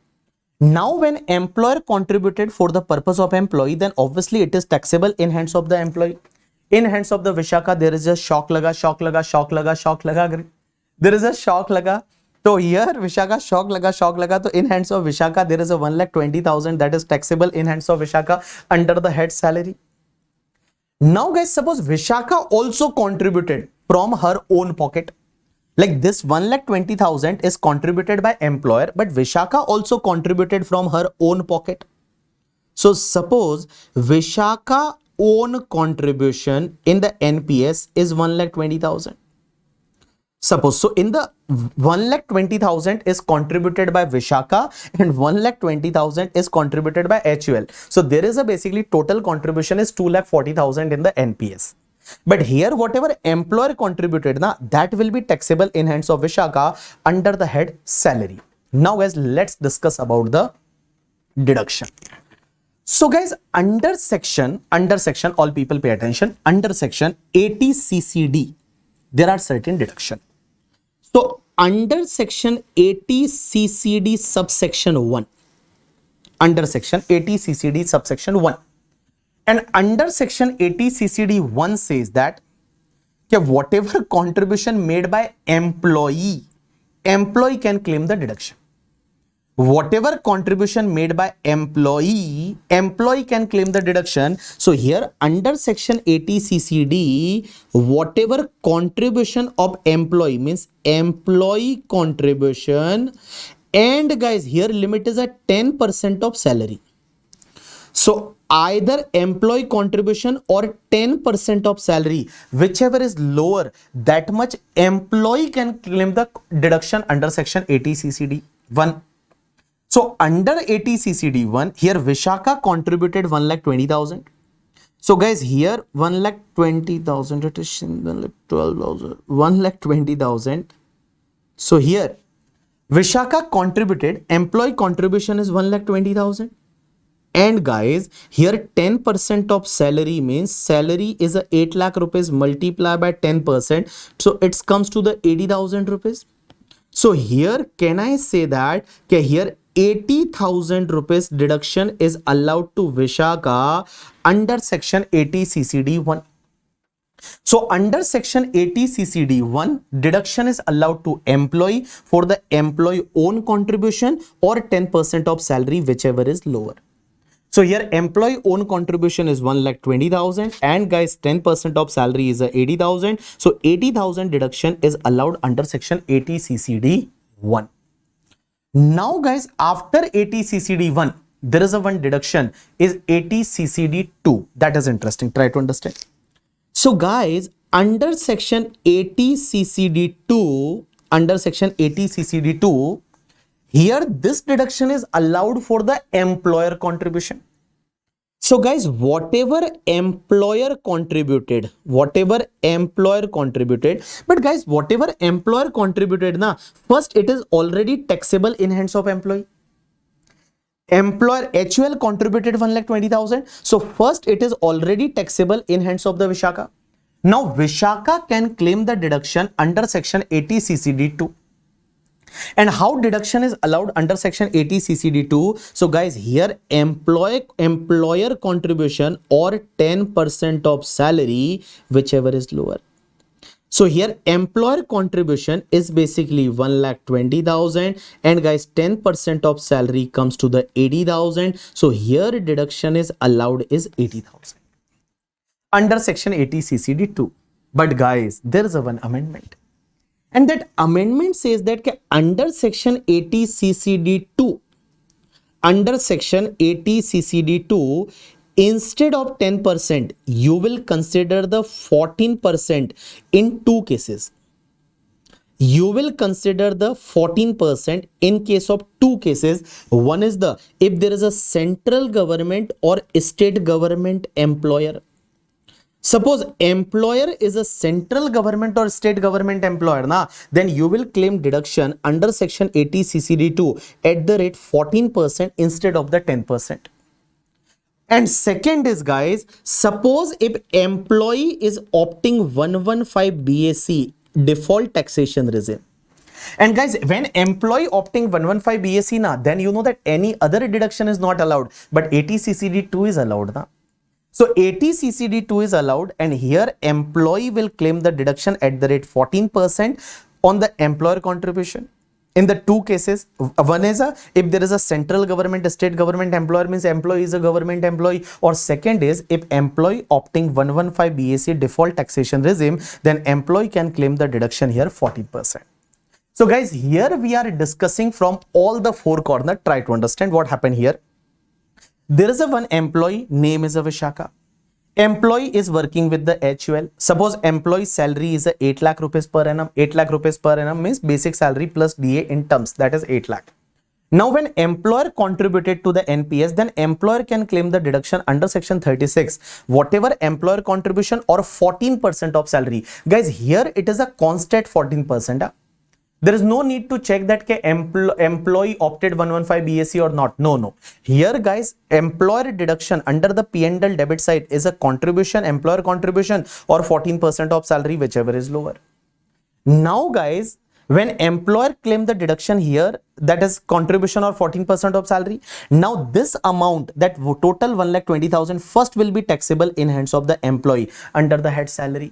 Now when employer contributed for the purpose of employee, then obviously it is taxable in hands of the employee. In hands of the Vishaka, there is a shock laga, shock laga, shock laga, shock laga. There is a shock laga. So here Vishaka shock laga, shock laga. So in hands of Vishaka, there is a 1,20,000 that is taxable in hands of Vishaka under the head salary. Now guys, suppose Vishaka also contributed from her own pocket. Like this 1,20,000 is contributed by employer, but Vishaka also contributed from her own pocket. So suppose Vishaka own contribution in the NPS is 1,20,000. Suppose, so in the 1,20,000 is contributed by Vishaka and 1,20,000 is contributed by HUL. So there is a basically total contribution is 2,40,000 in the NPS. But here whatever employer contributed, that will be taxable in hands of Vishaka under the head salary. Now guys, let's discuss about the deduction. So guys, under section, all people pay attention, under section 80 CCD, there are certain deduction. So under section 80 CCD subsection 1, under section 80 CCD subsection 1, and under section 80 CCD 1 says that whatever contribution made by employee can claim the deduction. Whatever contribution made by employee can claim the deduction. So here under section 80 CCD, whatever contribution of employee means employee contribution, and guys here limit is at 10% of salary. So either employee contribution or 10% of salary, whichever is lower, that much employee can claim the deduction under section 80 CCD 1. So under 80 CCD 1, here Vishaka contributed 1,20,000. So guys, here 1,20,000, it is 12,000, 1,20,000. So here Vishaka contributed, employee contribution is 1,20,000. And guys, here 10% of salary means salary is a 8 lakh rupees multiplied by 10%. So it comes to the 80,000 rupees. So here can I say that here 80,000 rupees deduction is allowed to Vishaka under section 80 CCD 1. So under section 80 CCD 1, deduction is allowed to employee for the employee own contribution or 10% of salary, whichever is lower. So here employee own contribution is 1,20,000 and guys 10% of salary is 80,000. So 80,000 deduction is allowed under section 80 CCD 1. Now guys, after 80 CCD 1, there is a one deduction is 80 CCD 2. That is interesting. Try to understand. So guys, under section 80 CCD 2, here this deduction is allowed for the employer contribution. So guys, whatever employer contributed, but guys, whatever employer contributed, first it is already taxable in hands of employee. Employer HUL contributed 1,20,000. So first it is already taxable in hands of the Vishaka. Now Vishaka can claim the deduction under section 80 CCD 2. And how deduction is allowed under section 80 CCD 2? So guys, here employer contribution or 10% of salary, whichever is lower. So here employer contribution is basically 1,20,000 and guys 10% of salary comes to the 80,000. So here deduction is allowed is 80,000 under section 80 CCD 2. But guys, there is a one amendment. And that amendment says that under section 80 CCD 2, instead of 10%, you will consider the 14% in two cases. You will consider the 14% in case of two cases. One is if there is a central government or state government employer. Suppose employer is a central government or state government employer, then you will claim deduction under section 80 CCD 2 at the rate 14% instead of the 10%. And second is guys, suppose if employee is opting 115 BAC default taxation regime. And guys, when employee opting 115 BAC, then you know that any other deduction is not allowed, but 80 CCD 2 is allowed. So 80 CCD 2 is allowed, and here employee will claim the deduction at the rate 14% on the employer contribution. In the two cases, one is if there is a central government, state government employer, means employee is a government employee, or second is if employee opting 115 BAC default taxation regime, then employee can claim the deduction here 14%. So guys, here we are discussing from all the four corners. Try to understand what happened here. There is a one employee, name is a Vishaka. Employee is working with the HUL. Suppose employee salary is a 8 lakh rupees per annum. 8 lakh rupees per annum means basic salary plus DA in terms, that is 8 lakh. Now when employer contributed to the NPS, then employer can claim the deduction under section 36, whatever employer contribution or 14% of salary. Guys, here it is a constant 14%. There is no need to check that employee opted 115 BAC or not. No. Here guys, employer deduction under the P&L debit side is a contribution, employer contribution or 14% of salary, whichever is lower. Now guys, when employer claim the deduction here, that is contribution or 14% of salary. Now this amount, that total 1,20,000 first will be taxable in hands of the employee under the head salary.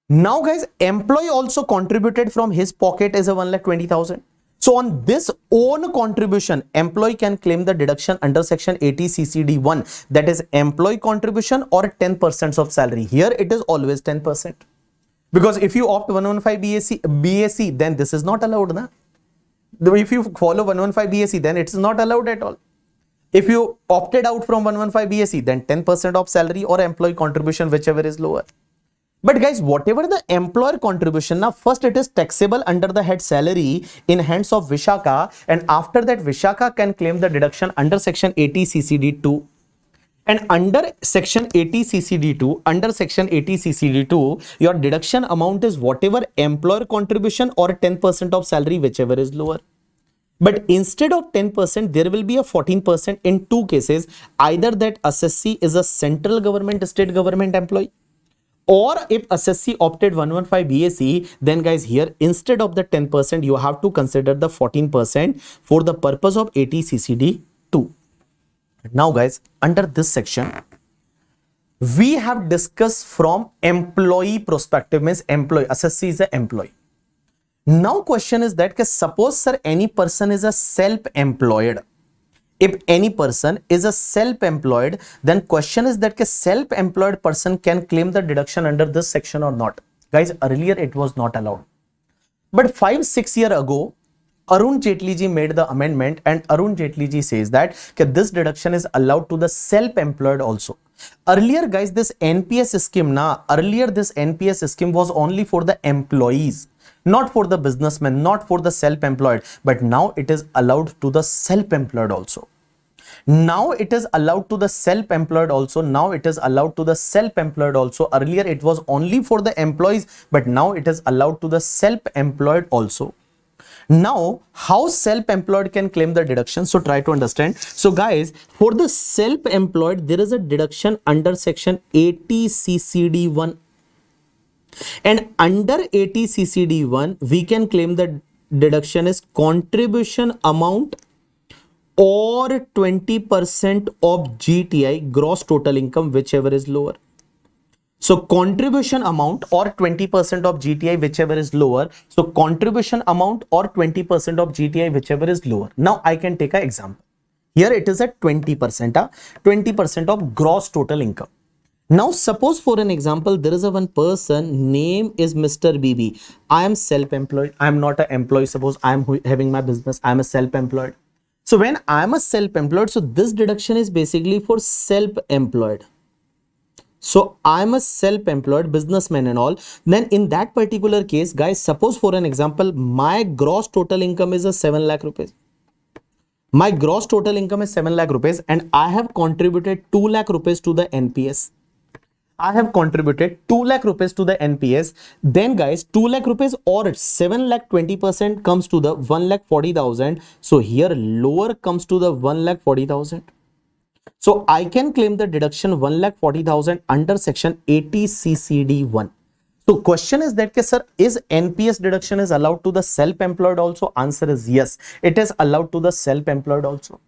Now guys, employee also contributed from his pocket is a 1,20,000. So on this own contribution, employee can claim the deduction under section 80 CCD 1, that is employee contribution or 10% of salary. Here it is always 10%. Because if you opt 115 BAC, then this is not allowed. If you follow 115 BAC, then it is not allowed at all. If you opted out from 115 BAC, then 10% of salary or employee contribution, whichever is lower. But guys, whatever the employer contribution, now first it is taxable under the head salary in hands of Vishaka, and after that Vishaka can claim the deduction under section 80 CCD 2. And under section 80 CCD 2, your deduction amount is whatever employer contribution or 10% of salary, whichever is lower. But instead of 10%, there will be a 14% in two cases. Either that assessee is a central government, state government employee, or if assessee opted 115 BAC, then guys, here instead of the 10%, you have to consider the 14% for the purpose of 80 CCD 2. Now guys, under this section, we have discussed from employee perspective, means employee, assessee is an employee. Now question is that suppose sir any person is a self-employed. If any person is a self-employed, then question is that self-employed person can claim the deduction under this section or not. Guys, earlier it was not allowed. But 5-6 years ago, Arun Jaitley ji made the amendment, and Arun Jaitley ji says that this deduction is allowed to the self-employed also. Earlier guys, this NPS scheme earlier this NPS scheme was only for the employees, not for the businessmen, not for the self-employed, but now it is allowed to the self-employed also. Now it is allowed to the self-employed also. Now it is allowed to the self-employed also. Earlier it was only for the employees, but now it is allowed to the self-employed also. Now, how self-employed can claim the deduction? So try to understand. So guys, for the self-employed, there is a deduction under section 80 CCD1. And under 80 CCD1, we can claim the deduction is contribution amount or 20% of GTI, gross total income, whichever is lower. So contribution amount or 20% of GTI, whichever is lower. So contribution amount or 20% of GTI, whichever is lower. Now I can take an example. Here it is at 20%, 20% of gross total income. Now suppose for an example, there is a one person, name is Mr. BB. I am self-employed. I am not an employee. Suppose I am having my business. I am a self-employed. So when I am a self-employed, so this deduction is basically for self-employed. So I'm a self-employed businessman and all. Then in that particular case, guys, suppose for an example, my gross total income is a 7 lakh rupees. My gross total income is 7 lakh rupees and I have contributed 2 lakh rupees to the NPS. I have contributed 2 lakh rupees to the NPS. Then guys, 2 lakh rupees or 7 lakh 20% comes to the 1 lakh 40,000. So here lower comes to the 1 lakh 40,000. So I can claim the deduction 1,40,000 under section 80 CCD1. So question is that sir, is NPS deduction is allowed to the self-employed also? Answer is yes, it is allowed to the self-employed also.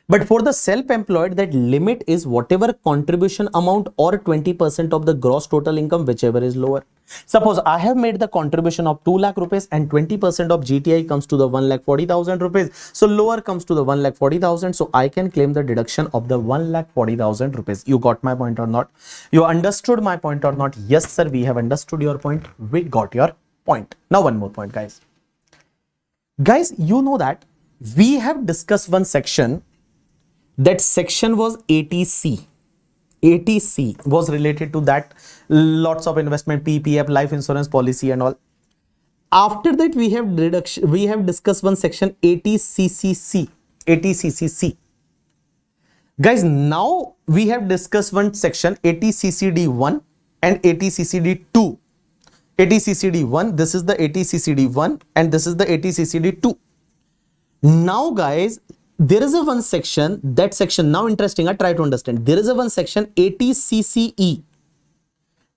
But for the self-employed, that limit is whatever contribution amount or 20% of the gross total income, whichever is lower. Suppose I have made the contribution of 2 lakh rupees and 20% of GTI comes to the 1,40,000 rupees. So lower comes to the 1,40,000. So I can claim the deduction of the 1,40,000 rupees. You got my point or not? You understood my point or not? Yes, sir. We have understood your point. We got your point. Now one more point, guys. Guys, you know that we have discussed one section. That section was 80C. 80C was related to that, lots of investment, PPF, life insurance policy and all. After that, we have discussed one section 80CCC. 80CCC. Guys, now we have discussed one section 80CCD1 and 80CCD2. 80CCD1, this is the 80CCD1 and this is the 80CCD2. Now guys, there is a one section, that section, now interesting, I try to understand. There is a one section 80CCE.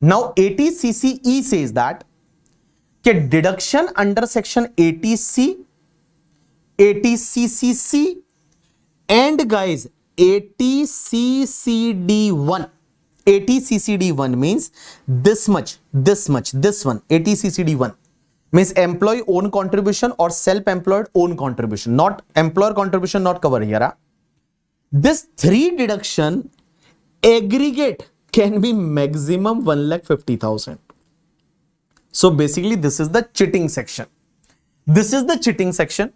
Now 80CCE says that deduction under section 80C, 80CCC and guys 80CCD1. 80CCD1 means this much, this one, 80CCD1. Means employee own contribution or self-employed own contribution, not employer contribution not covered here. This three deduction aggregate can be maximum 1,50,000. So basically this is the cheating section. This is the cheating section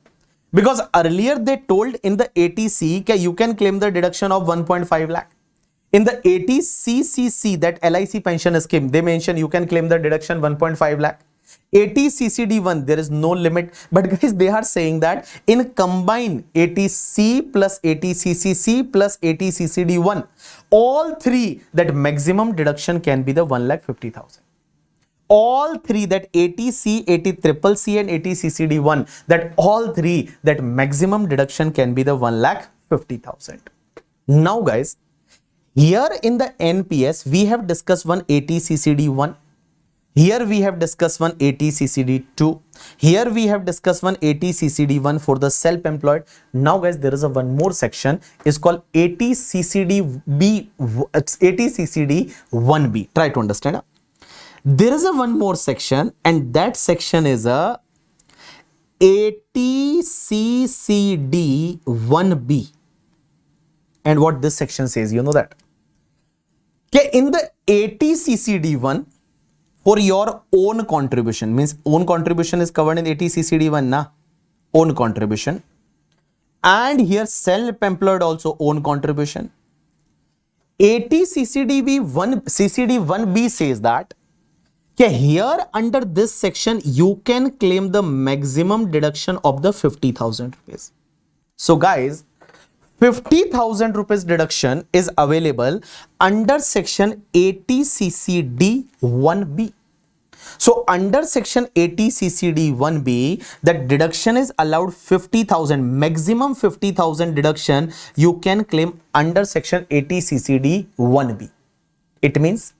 because earlier they told in the 80C that you can claim the deduction of 1.5 lakh. In the 80CCC, that LIC pension scheme, they mention you can claim the deduction 1.5 lakh. 80CCD1, there is no limit, but guys, they are saying that in combine 80C plus 80CCC plus 80CCD1, all three, that maximum deduction can be the 1,50,000. All three, that 80C, 80CCC and 80CCD1, that all three, that maximum deduction can be the 1,50,000. Now guys, here in the NPS, we have discussed one 80CCD1. Here we have discussed one ATCCD2. Here we have discussed one ATCCD1 for the self-employed. Now guys, there is a one more section is called ATCCDB, ATCCD1B. Try to understand. There is a one more section, and that section is a ATCCD1B. And what this section says, you know that? Okay, in the ATCCD1, for your own contribution, means own contribution is covered in ATCCD1, na? Own contribution. And here self-employed also own contribution. ATCCD1B says that okay, here under this section you can claim the maximum deduction of the 50,000 rupees. So guys, 50,000 rupees deduction is available under section ATCCD1B. So under section ATCCD1B, that deduction is allowed 50,000, maximum 50,000 deduction you can claim under section ATCCD1B. It means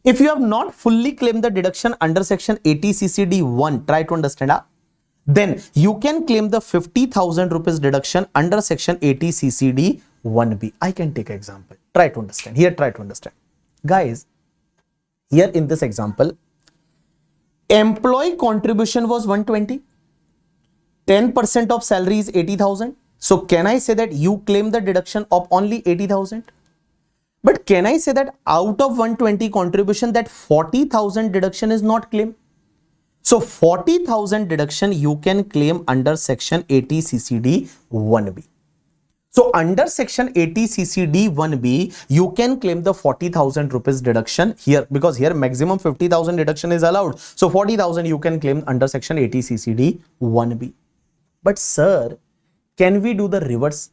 if you have not fully claimed the deduction under section ATCCD1, try to understand, then you can claim the 50,000 rupees deduction under section ATCCD1B. I can take an example. Try to understand. Here, try to understand. Guys, here in this example, employee contribution was 120. 10% of salary is 80,000. So can I say that you claim the deduction of only 80,000? But can I say that out of 120 contribution, that 40,000 deduction is not claimed? So 40,000 deduction you can claim under section ATCCD1B. So under section ATCCD1B, you can claim the 40,000 rupees deduction here, because here maximum 50,000 deduction is allowed. So 40,000 you can claim under section ATCCD1B. But sir, can we do the reverse?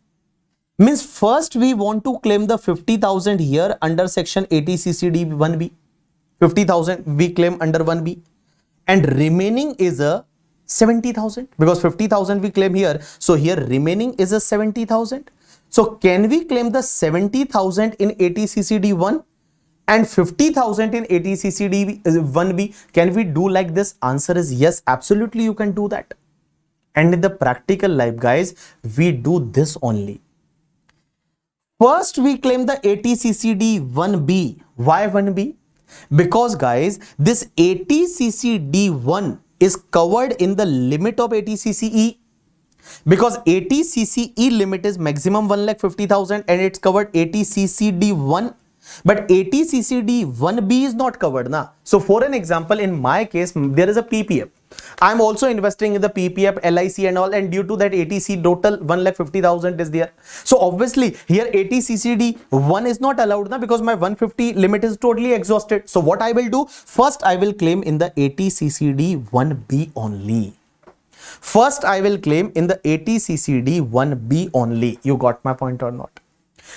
Means first we want to claim the 50,000 here under section ATCCD1B. 50,000 we claim under 1B. And remaining is a 70,000, because 50,000 we claim here. So here remaining is a 70,000. So can we claim the 70,000 in ATCCD1 and 50,000 in ATCCD1B? Can we do like this? Answer is yes, absolutely you can do that. And in the practical life, guys, we do this only. First we claim the ATCCD1B. Why 1B? Because guys, this ATCCD1 is covered in the limit of ATCCE, because ATCCE limit is maximum 1,50,000 and it's covered ATCCD1, but ATCCD1B is not covered, na? So for an example, in my case, there is a PPF. I'm also investing in the PPF, LIC and all, and due to that ATC total 1,50,000 is there. So obviously here ATCCD1 is not allowed now, because my 150 limit is totally exhausted. So what I will do, first I will claim in the ATCCD1B only. First I will claim in the ATCCD1B only. You got my point or not?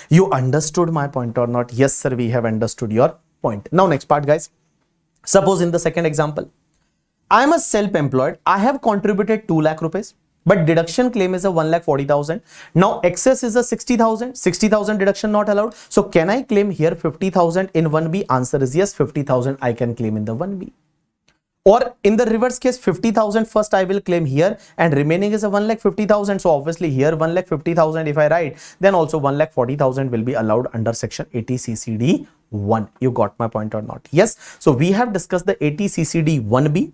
You understood my point or not? Yes sir, we have understood your point. Now next part, guys. Suppose in the second example, I am a self-employed. I have contributed 2 lakh rupees, but deduction claim is a 1,40,000. Now excess is a 60,000. 60,000 deduction not allowed. So can I claim here 50,000 in 1B? Answer is yes, 50,000 I can claim in the 1B. Or in the reverse case, 50,000 first I will claim here and remaining is a 1,50,000. So obviously here 1,50,000 if I write, then also 1,40,000 will be allowed under section ATCCD1. You got my point or not? Yes. So we have discussed the ATCCD1B.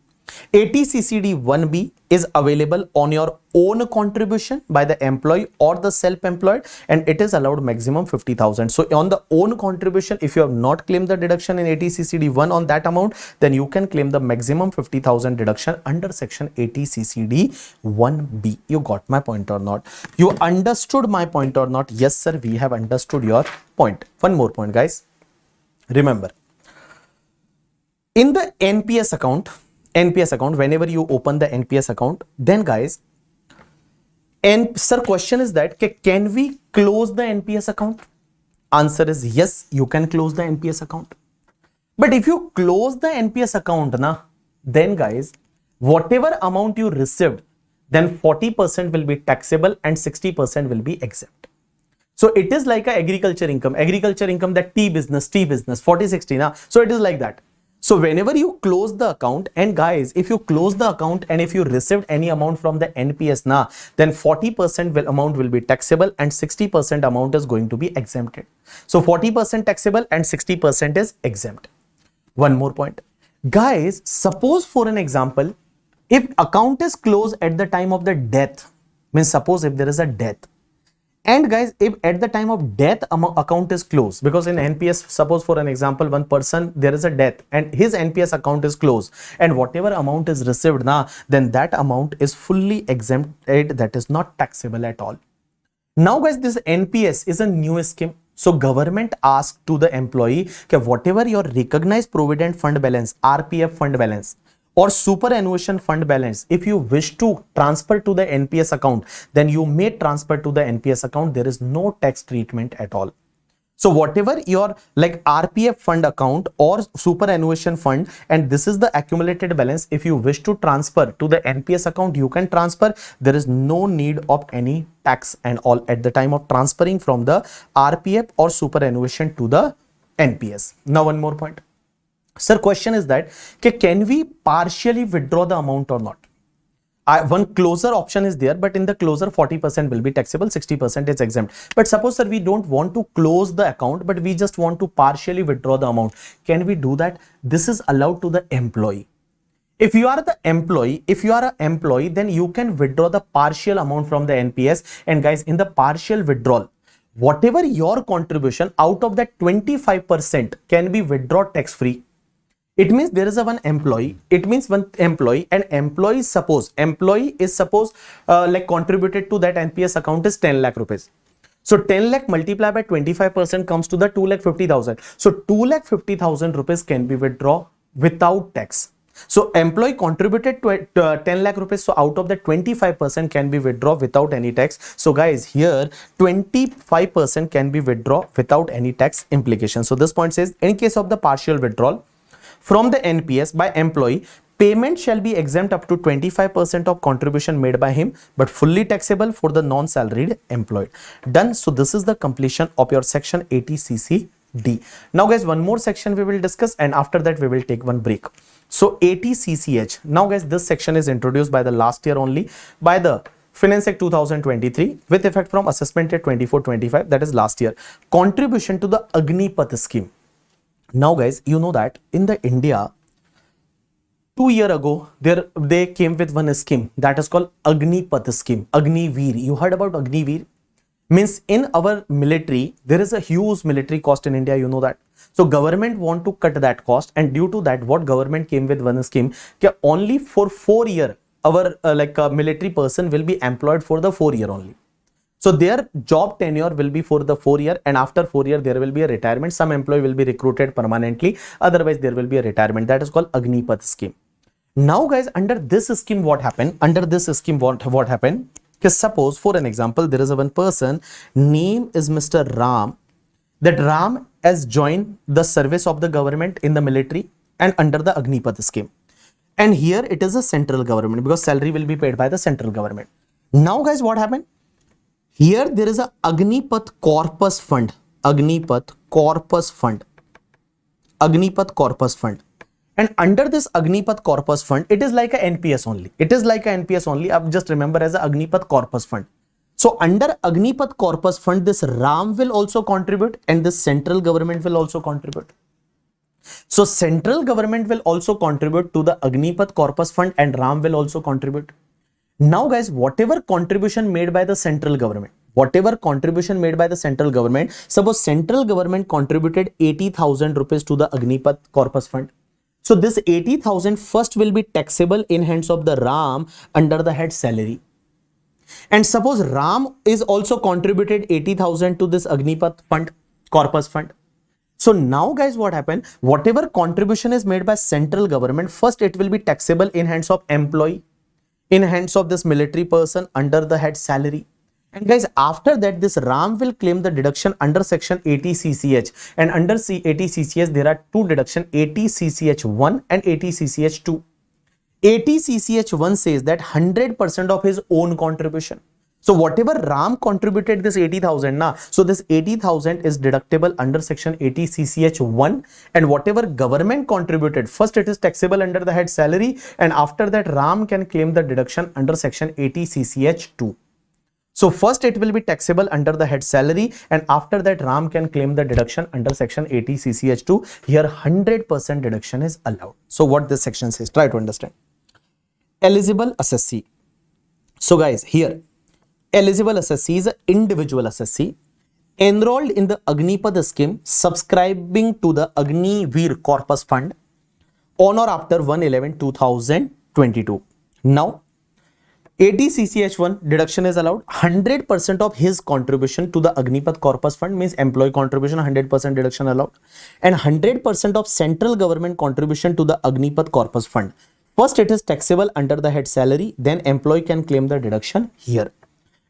ATCCD1B is available on your own contribution by the employee or the self-employed, and it is allowed maximum 50,000. So on the own contribution, if you have not claimed the deduction in ATCCD1 on that amount, then you can claim the maximum 50,000 deduction under section ATCCD1B. You got my point or not? You understood my point or not? Yes sir, we have understood your point. One more point, guys. Remember, in the NPS account, whenever you open the NPS account, then guys, and sir, question is that can we close the NPS account? Answer is yes, you can close the NPS account. But if you close the NPS account, then guys, whatever amount you received, then 40% will be taxable and 60% will be exempt. So it is like a agriculture income, that tea business, 40-60, so it is like that. So whenever you close the account, and guys, if you close the account and if you received any amount from the NPS now, then 40% amount will be taxable and 60% amount is going to be exempted. So 40% taxable and 60% is exempt. One more point. Guys, suppose for an example, if account is closed at the time of the death, means suppose if there is a death, and guys, if at the time of death account is closed, because in NPS, suppose for an example, one person, there is a death and his NPS account is closed, and whatever amount is received now, then that amount is fully exempted, that is not taxable at all. Now guys, this NPS is a new scheme. So government asked to the employee that whatever your recognized provident fund balance, RPF fund balance, or superannuation fund balance, if you wish to transfer to the NPS account, then you may transfer to the NPS account. There is no tax treatment at all. So whatever your like RPF fund account or superannuation fund, and this is the accumulated balance, if you wish to transfer to the NPS account, you can transfer. There is no need of any tax and all at the time of transferring from the RPF or superannuation to the NPS. Now one more point. Sir, question is that can we partially withdraw the amount or not? One closer option is there, but in the closer 40% will be taxable, 60% is exempt. But suppose sir, we don't want to close the account, but we just want to partially withdraw the amount. Can we do that? This is allowed to the employee. If you are the employee, then you can withdraw the partial amount from the NPS. And guys, in the partial withdrawal, whatever your contribution out of that 25% can be withdrawn tax free. It means there is a one employee. It means one employee, and employee is suppose like contributed to that NPS account is 10 lakh rupees. So 10 lakh multiplied by 25% comes to the 2,50,000. So 2,50,000 rupees can be withdrawn without tax. So employee contributed to 10 lakh rupees. So out of the 25% can be withdrawn without any tax. So guys, here 25% can be withdrawn without any tax implication. So this point says in case of the partial withdrawal from the NPS by employee, payment shall be exempt up to 25% of contribution made by him, but fully taxable for the non-salaried employee. Done. So this is the completion of your section 80CC-D. Now guys, one more section we will discuss, and after that we will take one break. So 80CCH. Now guys, this section is introduced by the last year only by the Finance Act 2023 with effect from assessment year 24-25, that is last year. Contribution to the Agnipath scheme. Now guys, you know that in the India, 2 years ago, they came with one scheme that is called Agnipath scheme, Agniveer. You heard about Agniveer? Means in our military, there is a huge military cost in India, you know that. So government want to cut that cost, and due to that, what government came with one scheme, only for 4 years, our military person will be employed for the 4 year only. So their job tenure will be for the 4 year, and after 4 year there will be a retirement. Some employee will be recruited permanently, otherwise there will be a retirement. That is called Agnipath scheme. Now guys, under this scheme what happened? What happened? Because suppose for an example, there is a one person, name is Mr. Ram. That Ram has joined the service of the government in the military and under the Agnipath scheme. And here it is a central government, because salary will be paid by the central government. Now guys, what happened? Here there is a Agnipath Corpus Fund. Agnipath Corpus Fund. Agnipath Corpus Fund. And under this Agnipath Corpus Fund, it is like a NPS only. It is like a NPS only. Just remember as a Agnipath Corpus Fund. So under Agnipath Corpus Fund, this Ram will also contribute, and this central government will also contribute. So central government will also contribute to the Agnipath Corpus Fund, and Ram will also contribute. Now guys, whatever contribution made by the central government, suppose central government contributed 80,000 rupees to the Agnipath Corpus Fund. So this 80,000 first will be taxable in hands of the Ram under the head salary. And suppose Ram is also contributed 80,000 to this Agnipath Fund, Corpus Fund. So now guys, what happened? Whatever contribution is made by central government, first it will be taxable in hands of employee, in hands of this military person under the head salary. And guys, after that, this Ram will claim the deduction under section 80CCH. And under 80CCH, there are two deduction, 80CCH1 and 80CCH2. 80CCH1 says that 100% of his own contribution. So whatever Ram contributed this 80,000 na, so this 80,000 is deductible under section 80 CCH1, and whatever government contributed, first it is taxable under the head salary, and after that Ram can claim the deduction under section 80 CCH2. So first it will be taxable under the head salary, and after that Ram can claim the deduction under section 80 CCH2. Here 100% deduction is allowed. So what this section says, try to understand. Eligible assessee. So guys, here eligible assessee is an individual assessee enrolled in the Agnipad scheme, subscribing to the Agniveer Corpus Fund on or after 1/11/2022. Now 80 CCH1 deduction is allowed. 100% of his contribution to the Agnipath Corpus Fund means employee contribution, 100% deduction allowed, and 100% of central government contribution to the Agnipath Corpus Fund. First it is taxable under the head salary, then employee can claim the deduction here.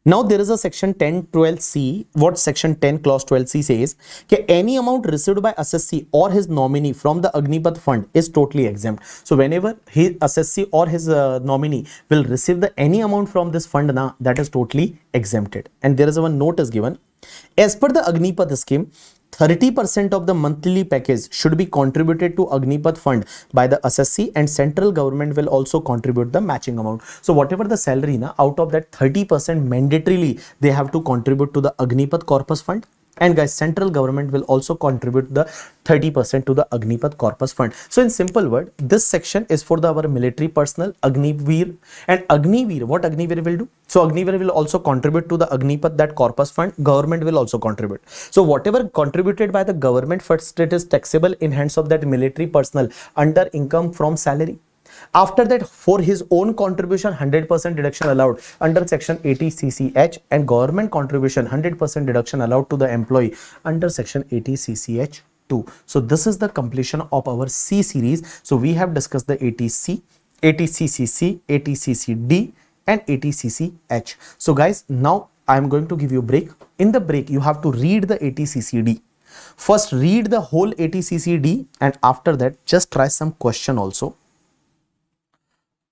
Now there is a section 10(12)(c). What section 10 clause 12(c) says? That any amount received by assessee or his nominee from the Agnipath fund is totally exempt. So whenever his assessee or his nominee will receive the any amount from this fund, na, that is totally exempted. And there is one note is given. As per the Agnipath scheme, 30% of the monthly package should be contributed to Agnipath fund by the assessee, and central government will also contribute the matching amount. So whatever the salary, na, out of that 30% mandatorily they have to contribute to the Agnipath Corpus Fund. And guys, central government will also contribute the 30% to the Agnipath Corpus Fund. So in simple word, this section is for our military personnel, Agniveer. And Agniveer, what Agniveer will do? So Agniveer will also contribute to the Agnipath, that Corpus Fund. Government will also contribute. So whatever contributed by the government, first it is taxable in hands of that military personnel under income from salary. After that, for his own contribution, 100% deduction allowed under section 80 CCH, and government contribution 100% deduction allowed to the employee under section 80 CCH2. So this is the completion of our C series. So we have discussed the 80C, 80CCC, 80CCD and 80CCH. So guys, now I am going to give you a break. In the break, you have to read the 80CCD. First read the whole 80CCD, and after that just try some question also.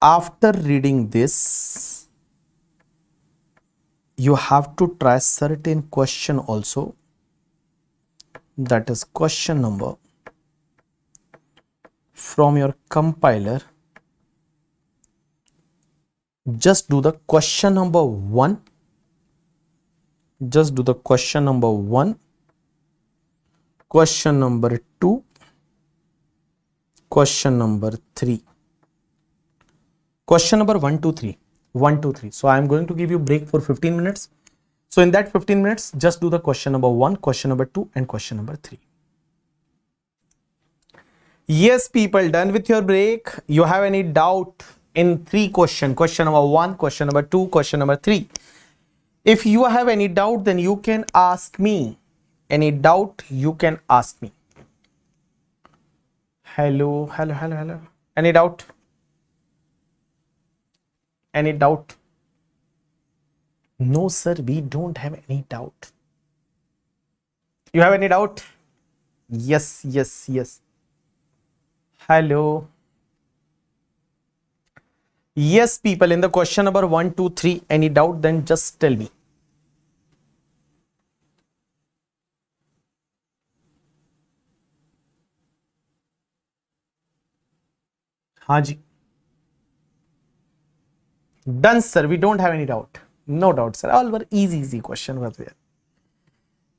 After reading this, you have to try certain question also. That is question number from your compiler. Just do the question number 1. Just do the question number 1, question number 2, question number 3. Question number 1, 2, 3. 1, 2, 3. So I am going to give you break for 15 minutes. So in that 15 minutes, just do the question number 1, question number 2 and question number 3. Yes, people, done with your break. You have any doubt in 3 questions? Question number 1, question number 2, question number 3. If you have any doubt, then you can ask me. Any doubt, you can ask me. Hello, hello, hello, hello. Any doubt? Any doubt? No, sir, we don't have any doubt. You have any doubt? Yes, yes, yes. Hello. Yes, people, in the question number 1, 2, 3, any doubt, then just tell me. Haji. Done, sir. We don't have any doubt. No doubt, sir. All were easy question was there.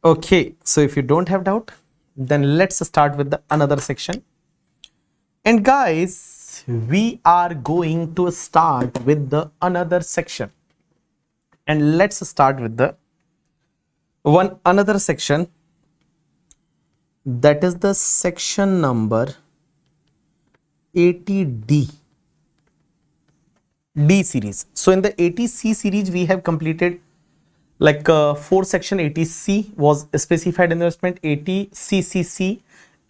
Okay, so if you don't have doubt, then let's start with the another section. And guys, we are going to start with the another section. And let's start with the another section. That is the section number 80D. D series. So in the 80C series, we have completed like 4 section. 80C was specified investment, 80CCC,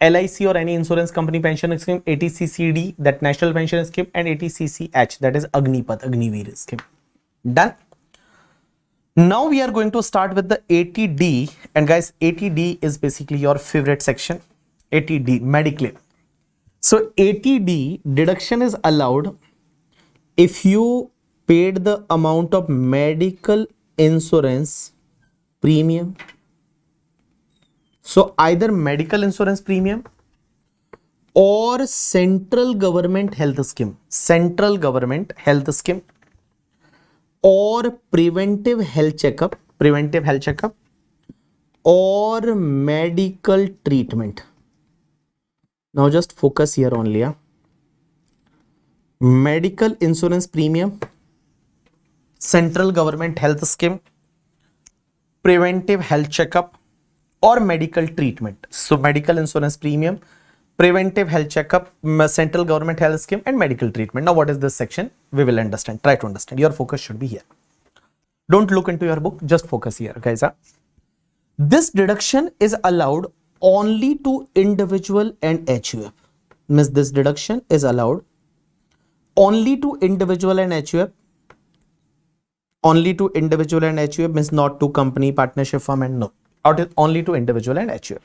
LIC or any insurance company pension scheme, 80CCD, that national pension scheme, and 80CCH, that is Agnipath, Agniveer scheme. Done. Now we are going to start with the 80D, and guys, 80D is basically your favorite section. 80D, Mediclaim. So 80D deduction is allowed if you paid the amount of medical insurance premium. So either medical insurance premium or central government health scheme, or preventive health checkup, or medical treatment. Now just focus here only. Yeah? Medical insurance premium, central government health scheme, preventive health checkup, or medical treatment. So medical insurance premium, preventive health checkup, central government health scheme, and medical treatment. Now what is this section? We will understand. Try to understand. Your focus should be here. Don't look into your book, just focus here, guys. This deduction is allowed only to individual and HUF. Means this deduction is allowed only to individual and HUF. Only to individual and HUF means not to company, partnership, firm, and no. Only to individual and HUF.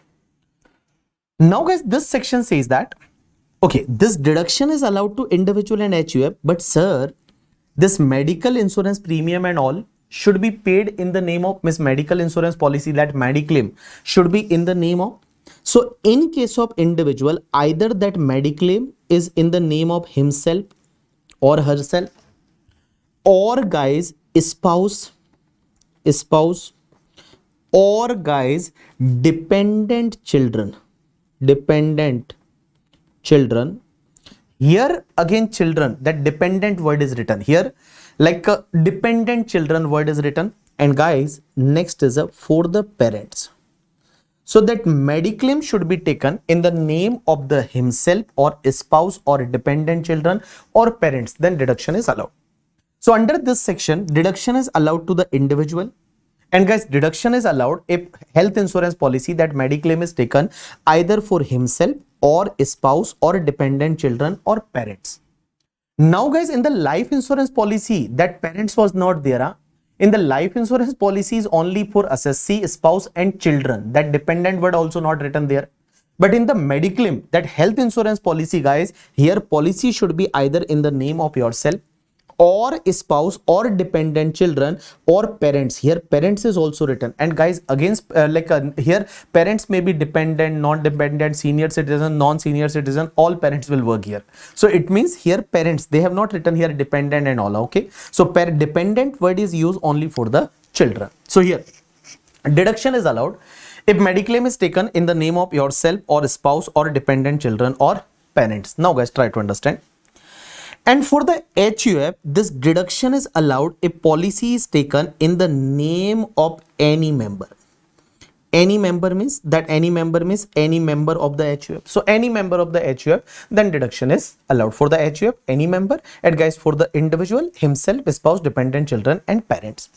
Now guys, this section says that, okay, this deduction is allowed to individual and HUF, but sir, this medical insurance premium and all should be paid in the name of medical insurance policy, that mediclaim should be in the name of. So in case of individual, either that mediclaim is in the name of himself or herself, or guys spouse, or guys dependent children. Here again children, that dependent word is written here, like a dependent children word is written. And guys, next is a for the parents. So that mediclaim should be taken in the name of the himself or spouse or dependent children or parents, then deduction is allowed. So under this section, deduction is allowed to the individual. And guys, deduction is allowed if health insurance policy that mediclaim is taken either for himself or spouse or dependent children or parents. Now guys, in the life insurance policy, that parents was not there. In the life insurance policy is only for assessee, spouse and children. That dependent word also not written there. But in the mediclaim, that health insurance policy, guys, here policy should be either in the name of yourself or spouse or dependent children or parents. Here parents is also written. And guys, against here parents may be dependent, non-dependent, senior citizen, non-senior citizen, all parents will work here. So it means here parents, they have not written here dependent and all. Okay, so dependent word is used only for the children. So here deduction is allowed if mediclaim is taken in the name of yourself or spouse or dependent children or parents. Now guys, try to understand. And for the HUF, this deduction is allowed if policy is taken in the name of any member. Any member means any member of the HUF. So any member of the HUF, then deduction is allowed for the HUF, any member. And guys, for the individual, himself, spouse, dependent children and parents.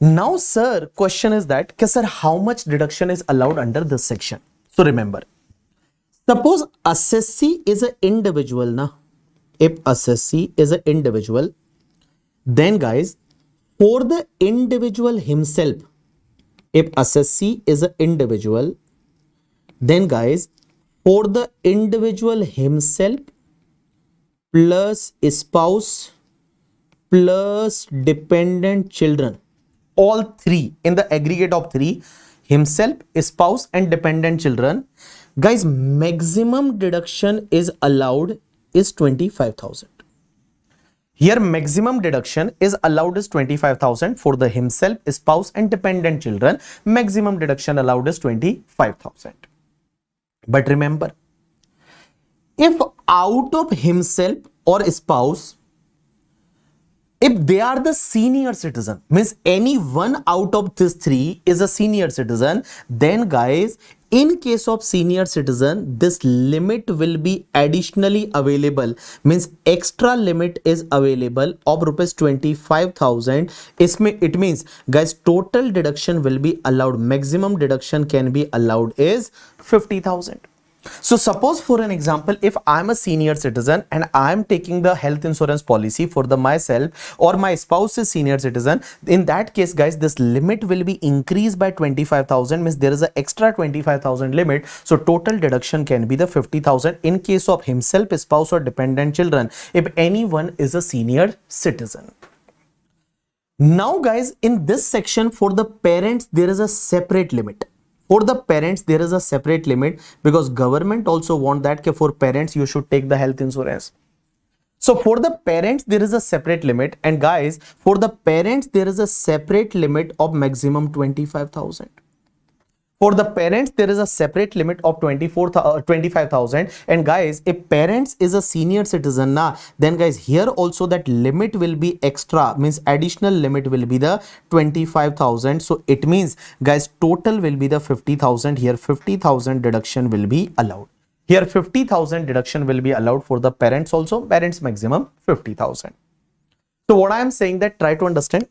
Now sir, question is that, sir, how much deduction is allowed under this section? So remember, suppose assessee is an individual now. If assessee is an individual, then guys, for the individual himself, if assessee is an individual, then guys, for the individual himself plus spouse plus dependent children, all three in the aggregate of three, himself, spouse and dependent children, guys, maximum deduction is allowed is 25,000. Here maximum deduction is allowed is 25,000 for the himself, spouse and dependent children. Maximum deduction allowed is 25,000. But remember, if out of himself or spouse, if they are the senior citizen, means any one out of these three is a senior citizen, then guys, in case of senior citizen, this limit will be additionally available, means extra limit is available of rupees 25,000. It means guys, total deduction will be allowed, maximum deduction can be allowed is 50,000. So suppose for an example, if I'm a senior citizen and I'm taking the health insurance policy for the myself or my spouse is senior citizen, in that case guys, this limit will be increased by 25,000, means there is an extra 25,000 limit. So total deduction can be the 50,000 in case of himself, spouse or dependent children if anyone is a senior citizen. Now guys, in this section for the parents, there is a separate limit. For the parents, there is a separate limit because government also want that for parents, you should take the health insurance. So for the parents, there is a separate limit. And guys, for the parents, there is a separate limit of maximum 25,000. For the parents, there is a separate limit of 25,000. And guys, if parents is a senior citizen, then guys, here also that limit will be extra, means additional limit will be the 25,000. So it means guys, total will be the 50,000. Here 50,000 deduction will be allowed. Here 50,000 deduction will be allowed for the parents also. Parents maximum 50,000. So what I am saying that try to understand.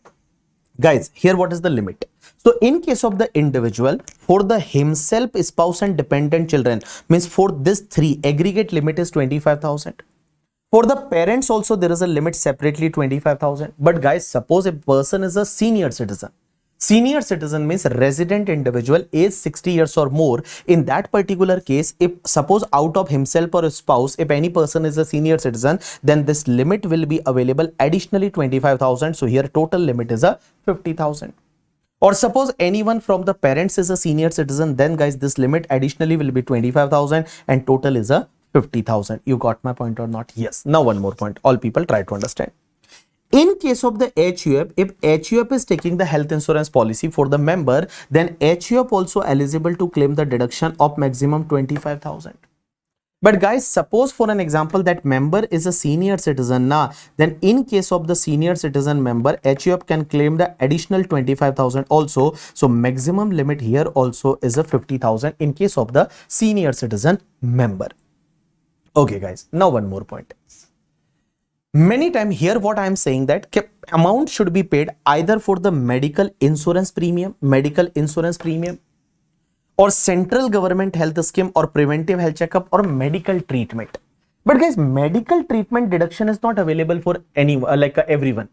Guys, here what is the limit? So in case of the individual, for the himself, spouse and dependent children, means for this three, aggregate limit is 25,000. For the parents also, there is a limit separately 25,000. But guys, suppose a person is a senior citizen. Senior citizen means resident individual age 60 years or more. In that particular case, if suppose out of himself or spouse, if any person is a senior citizen, then this limit will be available additionally 25,000. So here total limit is a 50,000. Or suppose anyone from the parents is a senior citizen, then guys, this limit additionally will be 25,000 and total is a 50,000. You got my point or not? Yes. Now one more point. All people try to understand. In case of the HUF, if HUF is taking the health insurance policy for the member, then HUF also eligible to claim the deduction of maximum 25,000. But guys, suppose for an example that member is a senior citizen, then in case of the senior citizen member, HUF can claim the additional 25,000 also. So maximum limit here also is a 50,000 in case of the senior citizen member. Okay guys, now one more point. Many times here what I am saying that amount should be paid either for the medical insurance premium, or central government health scheme or preventive health checkup or medical treatment. But guys, medical treatment deduction is not available for anyone, everyone.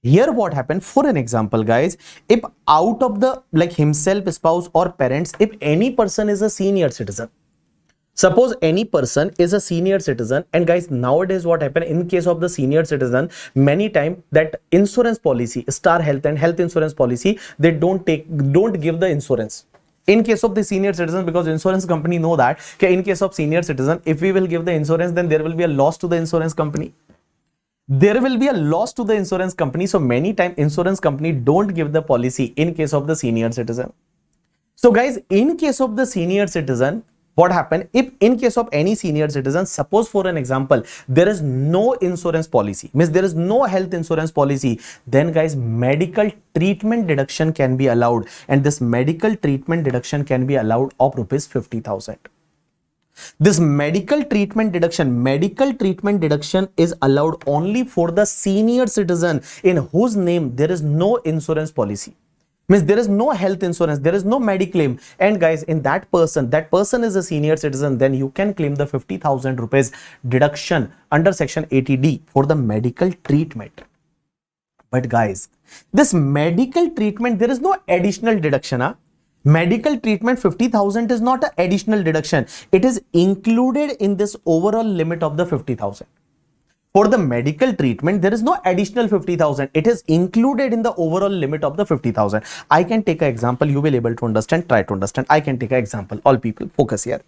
Here what happened, for an example guys, if out of the himself, spouse or parents, if any person is a senior citizen, suppose any person is a senior citizen, and guys, nowadays what happened in case of the senior citizen, many time that insurance policy, Star Health and health insurance policy, they don't give the insurance. In case of the senior citizen, because insurance company know that in case of senior citizen, if we will give the insurance, then there will be a loss to the insurance company. So many time insurance company don't give the policy in case of the senior citizen. So guys, in case of the senior citizen, what happened if in case of any senior citizen, suppose for an example, there is no insurance policy, means there is no health insurance policy, then guys, medical treatment deduction can be allowed, and this medical treatment deduction can be allowed of rupees 50,000. This medical treatment deduction is allowed only for the senior citizen in whose name there is no insurance policy. Means there is no health insurance, there is no mediclaim, and guys, in that person is a senior citizen, then you can claim the 50,000 rupees deduction under section 80D for the medical treatment. But guys, this medical treatment, there is no additional deduction. Medical treatment 50,000 is not an additional deduction, it is included in this overall limit of the 50,000. For the medical treatment, there is no additional 50,000. It is included in the overall limit of the 50,000. I can take an example. You will be able to understand. Try to understand. I can take an example. All people focus here.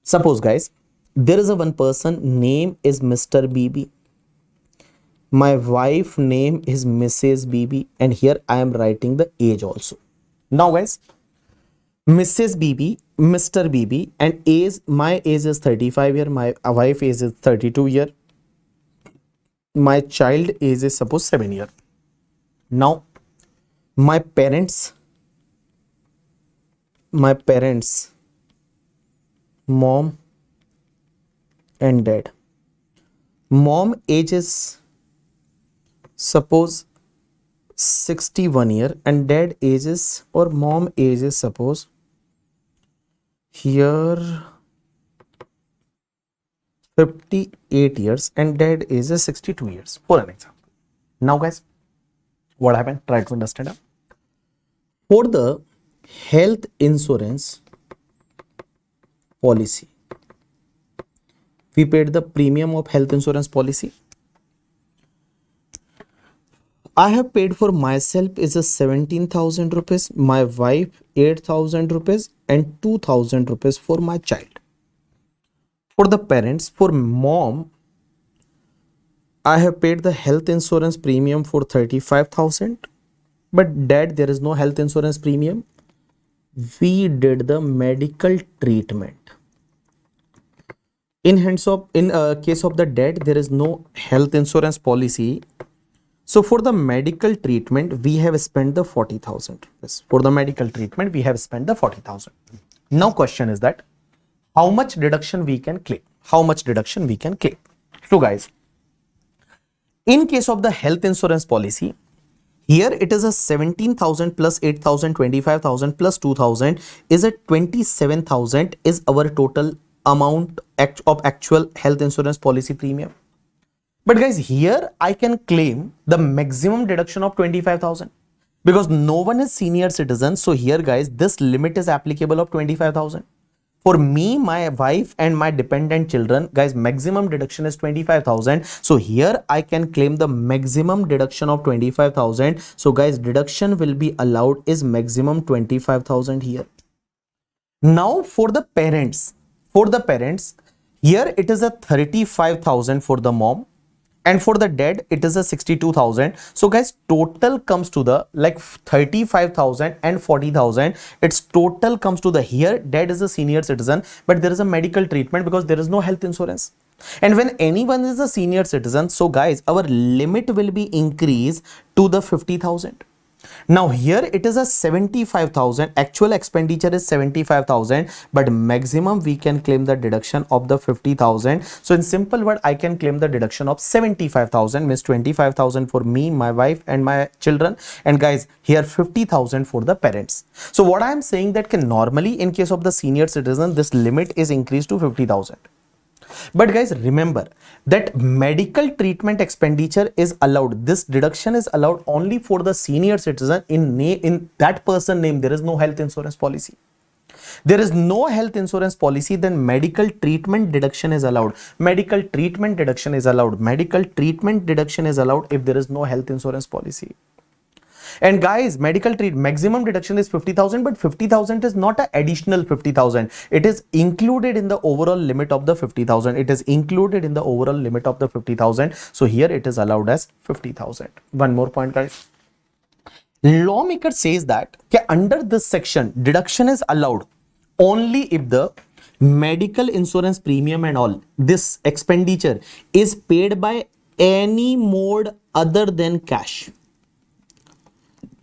Suppose guys, there is a one person, name is Mr. BB. My wife name is Mrs. BB. And here I am writing the age also. Now guys, Mrs. BB, Mr. BB, and age, my age is 35 year. My wife age is 32 year. My child age is suppose 7 year. Now my parents, mom and dad. Mom age is suppose 61 year and dad age is, or mom age is suppose here 58 years and dad is 62 years, for an example. Now guys, what happened? Try to understand. For the health insurance policy, we paid the premium of health insurance policy. I have paid for myself is a 17,000 rupees, my wife 8,000 rupees and 2,000 rupees for my child. For the parents, for mom, I have paid the health insurance premium for 35,000, but dad, there is no health insurance premium. We did the medical treatment. In case of the dad, there is no health insurance policy. So for the medical treatment, we have spent the 40,000 rupees. For the medical treatment, we have spent the 40,000. Now question is that how much deduction we can claim? How much deduction we can claim? So guys, in case of the health insurance policy, here it is a 17,000 plus 8,000, 25,000 plus 2,000 is a 27,000 is our total amount of actual health insurance policy premium. But guys, here I can claim the maximum deduction of 25,000 because no one is senior citizen. So here guys, this limit is applicable of 25,000. For me, my wife and my dependent children, guys, maximum deduction is 25,000. So here I can claim the maximum deduction of 25,000. So guys, deduction will be allowed is maximum 25,000 here. Now for the parents, here it is a 35,000 for the mom. And for the dad, it is a 62,000. So guys, total comes to the like 35,000 and 40,000. Its total comes to the here. Dad is a senior citizen, but there is a medical treatment because there is no health insurance. And when anyone is a senior citizen, so guys, our limit will be increased to the 50,000. Now here it is a 75,000. Actual expenditure is 75,000, but maximum we can claim the deduction of the 50,000. So in simple word, I can claim the deduction of 75,000, means 25,000 for me, my wife and my children. And guys, here 50,000 for the parents. So what I am saying that can normally in case of the senior citizen, this limit is increased to 50,000. But guys, remember that medical treatment expenditure is allowed. This deduction is allowed only for the senior citizen. In that person name, there is no health insurance policy. There is no health insurance policy, then medical treatment deduction is allowed. Medical treatment deduction is allowed. Medical treatment deduction is allowed if there is no health insurance policy. And guys, medical maximum deduction is 50,000, but 50,000 is not an additional 50,000. It is included in the overall limit of the 50,000. It is included in the overall limit of the 50,000. So here it is allowed as 50,000. One more point, guys. Lawmaker says that under this section, deduction is allowed only if the medical insurance premium and all this expenditure is paid by any mode other than cash.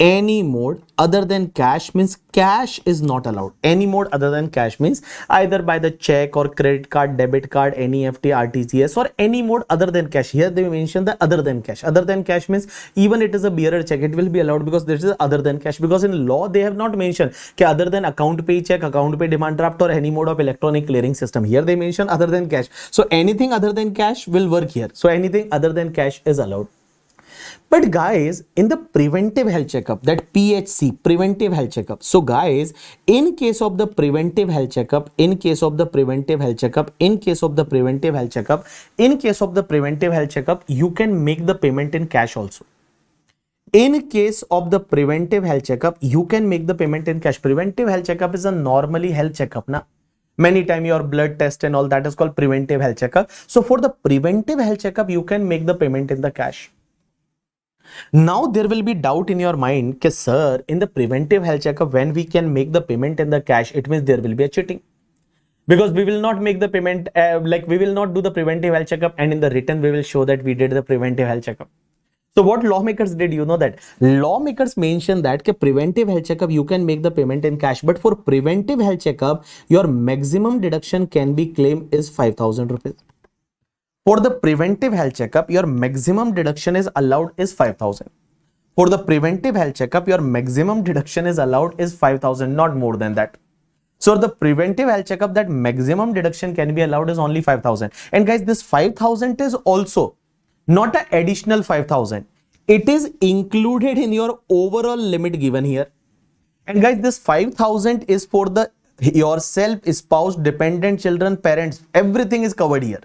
Any mode other than cash means cash is not allowed. Any mode other than cash means either by the check or credit card, debit card, NEFT, RTGS, or any mode other than cash. Here they mention the other than cash. Other than cash means even it is a bearer check, it will be allowed because this is other than cash. Because in law they have not mentioned other than account pay check, account pay demand draft, or any mode of electronic clearing system. Here they mention other than cash. So anything other than cash will work here. So anything other than cash is allowed. But guys, in the preventive health checkup, that PHC, preventive health checkup. So guys, in case of the preventive health checkup, in case of the preventive health checkup, in case of the preventive health checkup, in case of the preventive health checkup, you can make the payment in cash also. In case of the preventive health checkup, you can make the payment in cash. Preventive health checkup is a normally health checkup, na? Many times your blood test and all that is called preventive health checkup. So for the preventive health checkup, you can make the payment in the cash. Now there will be doubt in your mind, okay, sir, in the preventive health checkup, when we can make the payment in the cash, it means there will be a cheating. Because we will not make the payment, we will not do the preventive health checkup, and in the written we will show that we did the preventive health checkup. So what lawmakers did, you know that lawmakers mentioned that preventive health checkup you can make the payment in cash, but for preventive health checkup your maximum deduction can be claimed is 5,000 rupees. For the preventive health checkup, your maximum deduction is allowed is 5,000. For the preventive health checkup, your maximum deduction is allowed is 5,000, not more than that. So the preventive health checkup, that maximum deduction can be allowed is only 5,000. And guys, this 5,000 is also not an additional 5,000. It is included in your overall limit given here. And guys, this 5,000 is for the yourself, spouse, dependent, children, parents. Everything is covered here.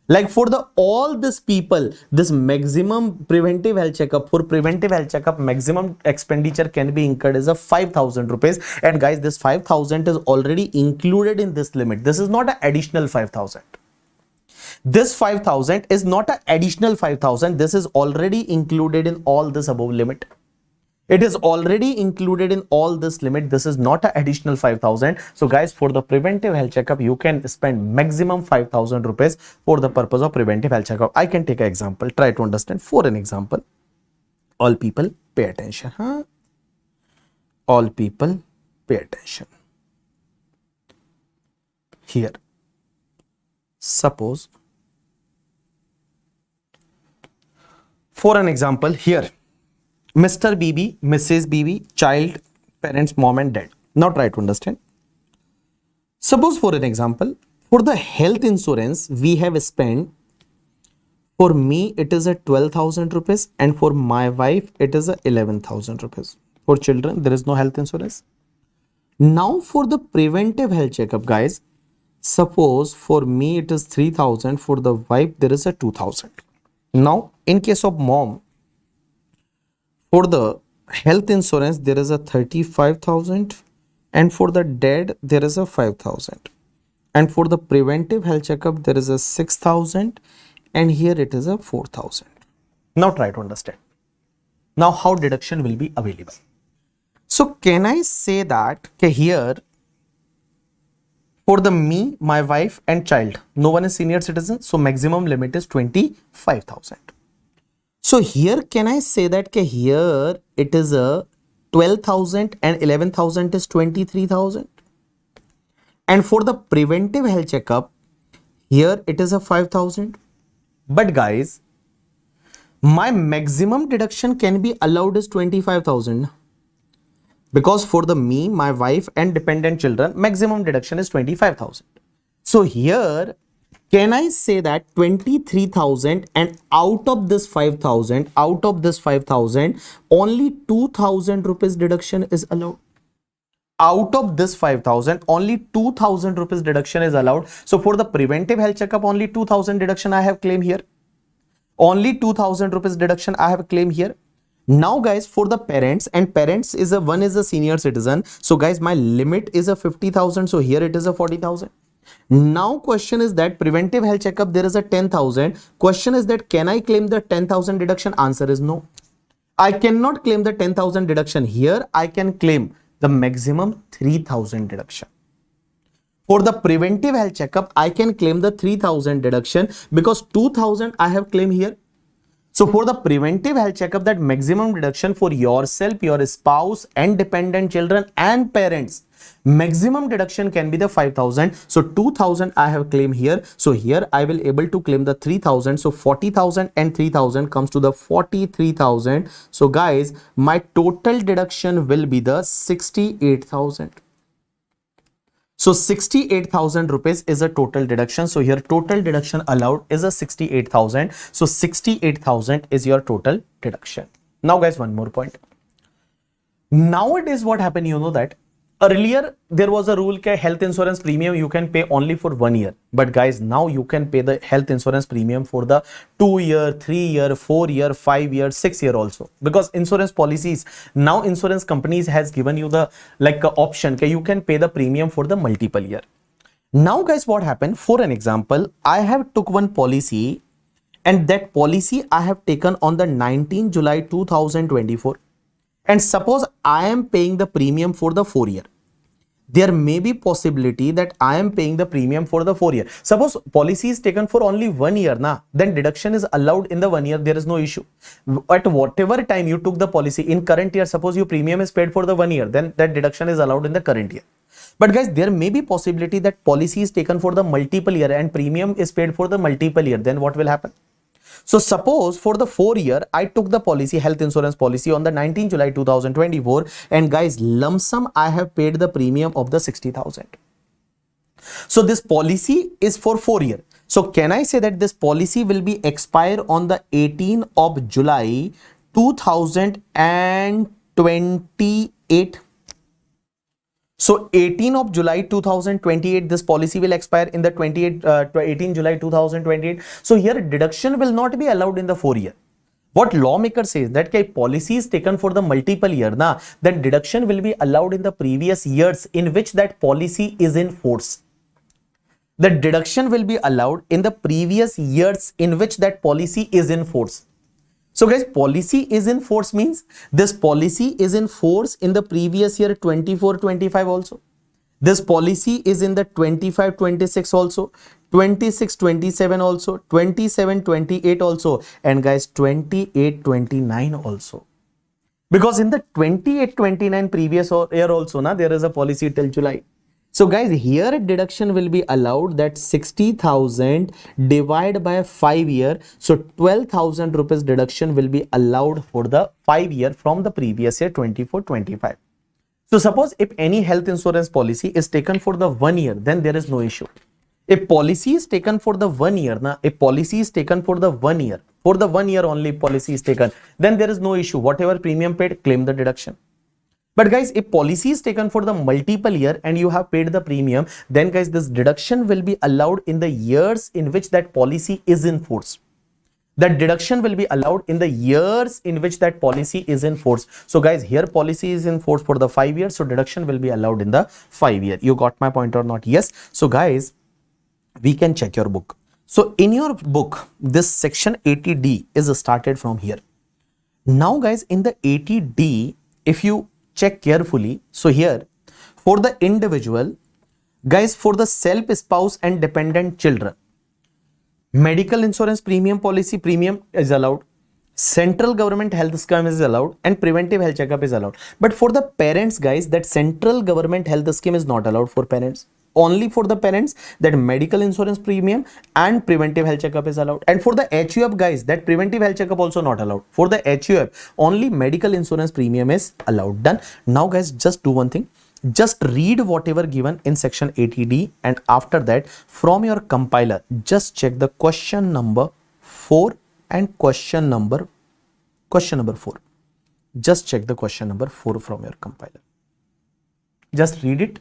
Like for the all this people, this maximum preventive health checkup, for preventive health checkup maximum expenditure can be incurred is a 5,000 rupees. And guys, this 5,000 is already included in this limit. This is not an additional 5,000. This 5,000 is not an additional 5,000. This is already included in all this above limit. It is already included in all this limit. This is not an additional 5,000. So guys, for the preventive health checkup, you can spend maximum 5,000 rupees for the purpose of preventive health checkup. I can take an example. Try to understand. For an example, all people pay attention. Huh? All people pay attention. Here, suppose, for an example, here, Mr. BB, Mrs. BB, child, parents, mom and dad. Now try to understand. Suppose for an example, for the health insurance, we have spent, for me, it is a 12,000 rupees and for my wife, it is a 11,000 rupees. For children, there is no health insurance. Now for the preventive health checkup, guys, suppose for me, it is 3,000. For the wife, there is a 2,000. Now, in case of mom, for the health insurance, there is a 35,000 and for the dad, there is a 5,000. And for the preventive health checkup, there is a 6,000 and here it is a 4,000. Now try to understand. Now how deduction will be available. So can I say that here, for the me, my wife and child, no one is senior citizen, so maximum limit is 25,000. So here can I say that here it is a 12,000 and 11,000 is 23,000. And for the preventive health checkup, here it is a 5,000. But guys, my maximum deduction can be allowed is 25,000. Because for the me, my wife and dependent children, maximum deduction is 25,000. So here, can I say that 23,000 and out of this 5,000, only 2,000 rupees deduction is allowed. Out of this 5,000, only 2,000 rupees deduction is allowed. So for the preventive health checkup, only 2,000 deduction I have claimed here. Only 2,000 rupees deduction I have claimed here. Now guys, for the parents, and parents is one is a senior citizen. So guys, my limit is a 50,000. So here it is a 40,000. Now question is that preventive health checkup, there is a 10,000. Question is that can I claim the 10,000 deduction? Answer is no. I cannot claim the 10,000 deduction. Here I can claim the maximum 3,000 deduction. For the preventive health checkup, I can claim the 3,000 deduction because 2,000 I have claimed here. So for the preventive health checkup, that maximum deduction for yourself, your spouse and dependent children and parents, maximum deduction can be the 5,000. So 2,000 I have claimed here. So here I will able to claim the 3,000. So 40,000 and 3,000 comes to the 43,000. So guys, my total deduction will be the 68,000. So 68,000 rupees is a total deduction. So here total deduction allowed is a 68,000. So 68,000 is your total deduction. Now guys, one more point. Nowadays what happened, you know that earlier there was a rule that health insurance premium you can pay only for 1 year. But guys, now you can pay the health insurance premium for the 2 year, 3 year, 4 year, 5 year, 6 year also. Because insurance policies, now insurance companies has given you the option that you can pay the premium for the multiple year. Now guys, what happened? For an example, I have took one policy and that policy I have taken on the 19 July 2024. And suppose I am paying the premium for the 4 year. There may be possibility that I am paying the premium for the 4 year. Suppose policy is taken for only 1 year, then deduction is allowed in the 1 year. There is no issue. At whatever time you took the policy in current year, suppose your premium is paid for the 1 year, then that deduction is allowed in the current year. But guys, there may be possibility that policy is taken for the multiple year and premium is paid for the multiple year. Then what will happen? So suppose for the 4 year, I took the policy, health insurance policy on the 19 July 2024 and guys, lump sum I have paid the premium of the 60,000. So this policy is for 4 year. So can I say that this policy will be expire on the 18th of July 2028? So 18 of July 2028, this policy will expire in the 18 July 2028. So here deduction will not be allowed in the 4 year. What lawmaker says that policy is taken for the multiple year, na, then deduction will be allowed in the previous years in which that policy is in force. The deduction will be allowed in the previous years in which that policy is in force. So guys, policy is in force means this policy is in force in the previous year 24-25 also. This policy is in the 25-26 also, 26-27 also, 27-28 also, and guys 28-29 also. Because in the 28-29 previous year also, na, there is a policy till July. So guys, here deduction will be allowed that 60,000 divided by 5 year. So 12,000 rupees deduction will be allowed for the 5 year from the previous year 24-25. So suppose if any health insurance policy is taken for the 1 year, then there is no issue. If policy is taken for the 1 year, na, if policy is taken for the 1 year, for the 1 year only policy is taken, then there is no issue. Whatever premium paid, claim the deduction. But guys, if policy is taken for the multiple year and you have paid the premium, then guys, this deduction will be allowed in the years in which that policy is in force. That deduction will be allowed in the years in which that policy is in force. So guys, here policy is in force for the 5 years. So deduction will be allowed in the 5 year. You got my point or not? Yes. So guys, we can check your book. So in your book, this section 80D is started from here. Now guys, in the 80D, if you check carefully, so here for the individual, guys, for the self, spouse and dependent children, medical insurance premium policy premium is allowed, central government health scheme is allowed, and preventive health checkup is allowed. But for the parents, guys, that central government health scheme is not allowed for parents. Only for the parents, that medical insurance premium and preventive health checkup is allowed. And for the HUF, guys, that preventive health checkup also not allowed. For the HUF, only medical insurance premium is allowed. Done. Now guys, just do one thing. Just read whatever given in section 80D, and after that from your compiler just check the question number 4 and question number 4. Just check the question number 4 from your compiler. Just read it.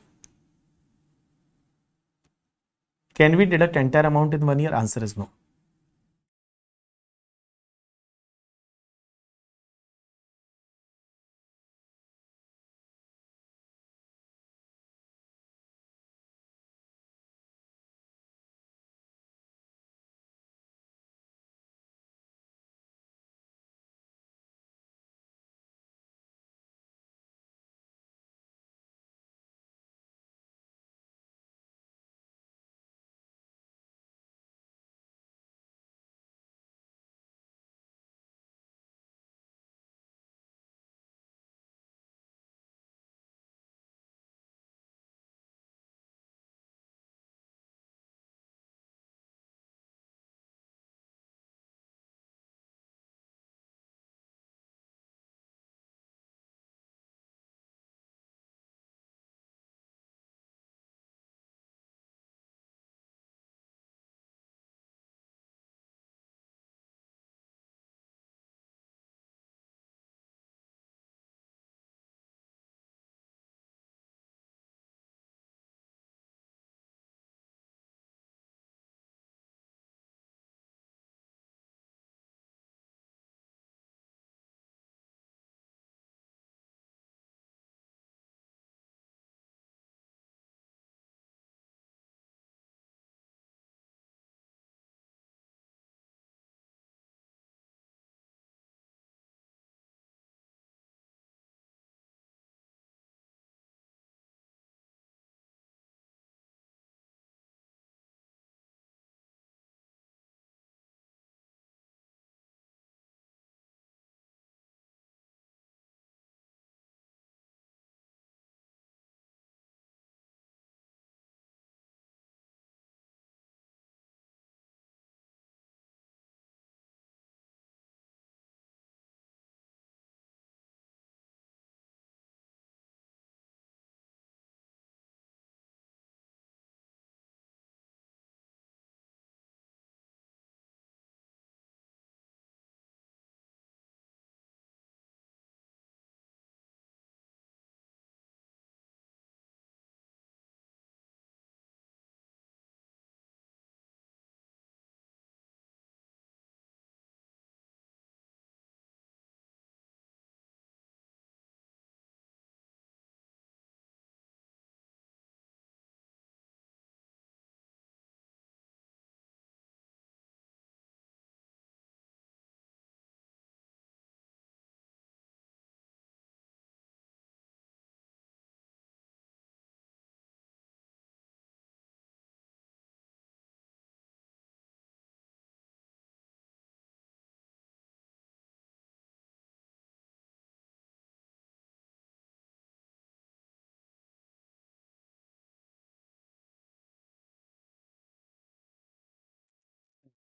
Can we deduct entire amount in 1 year? Answer is no.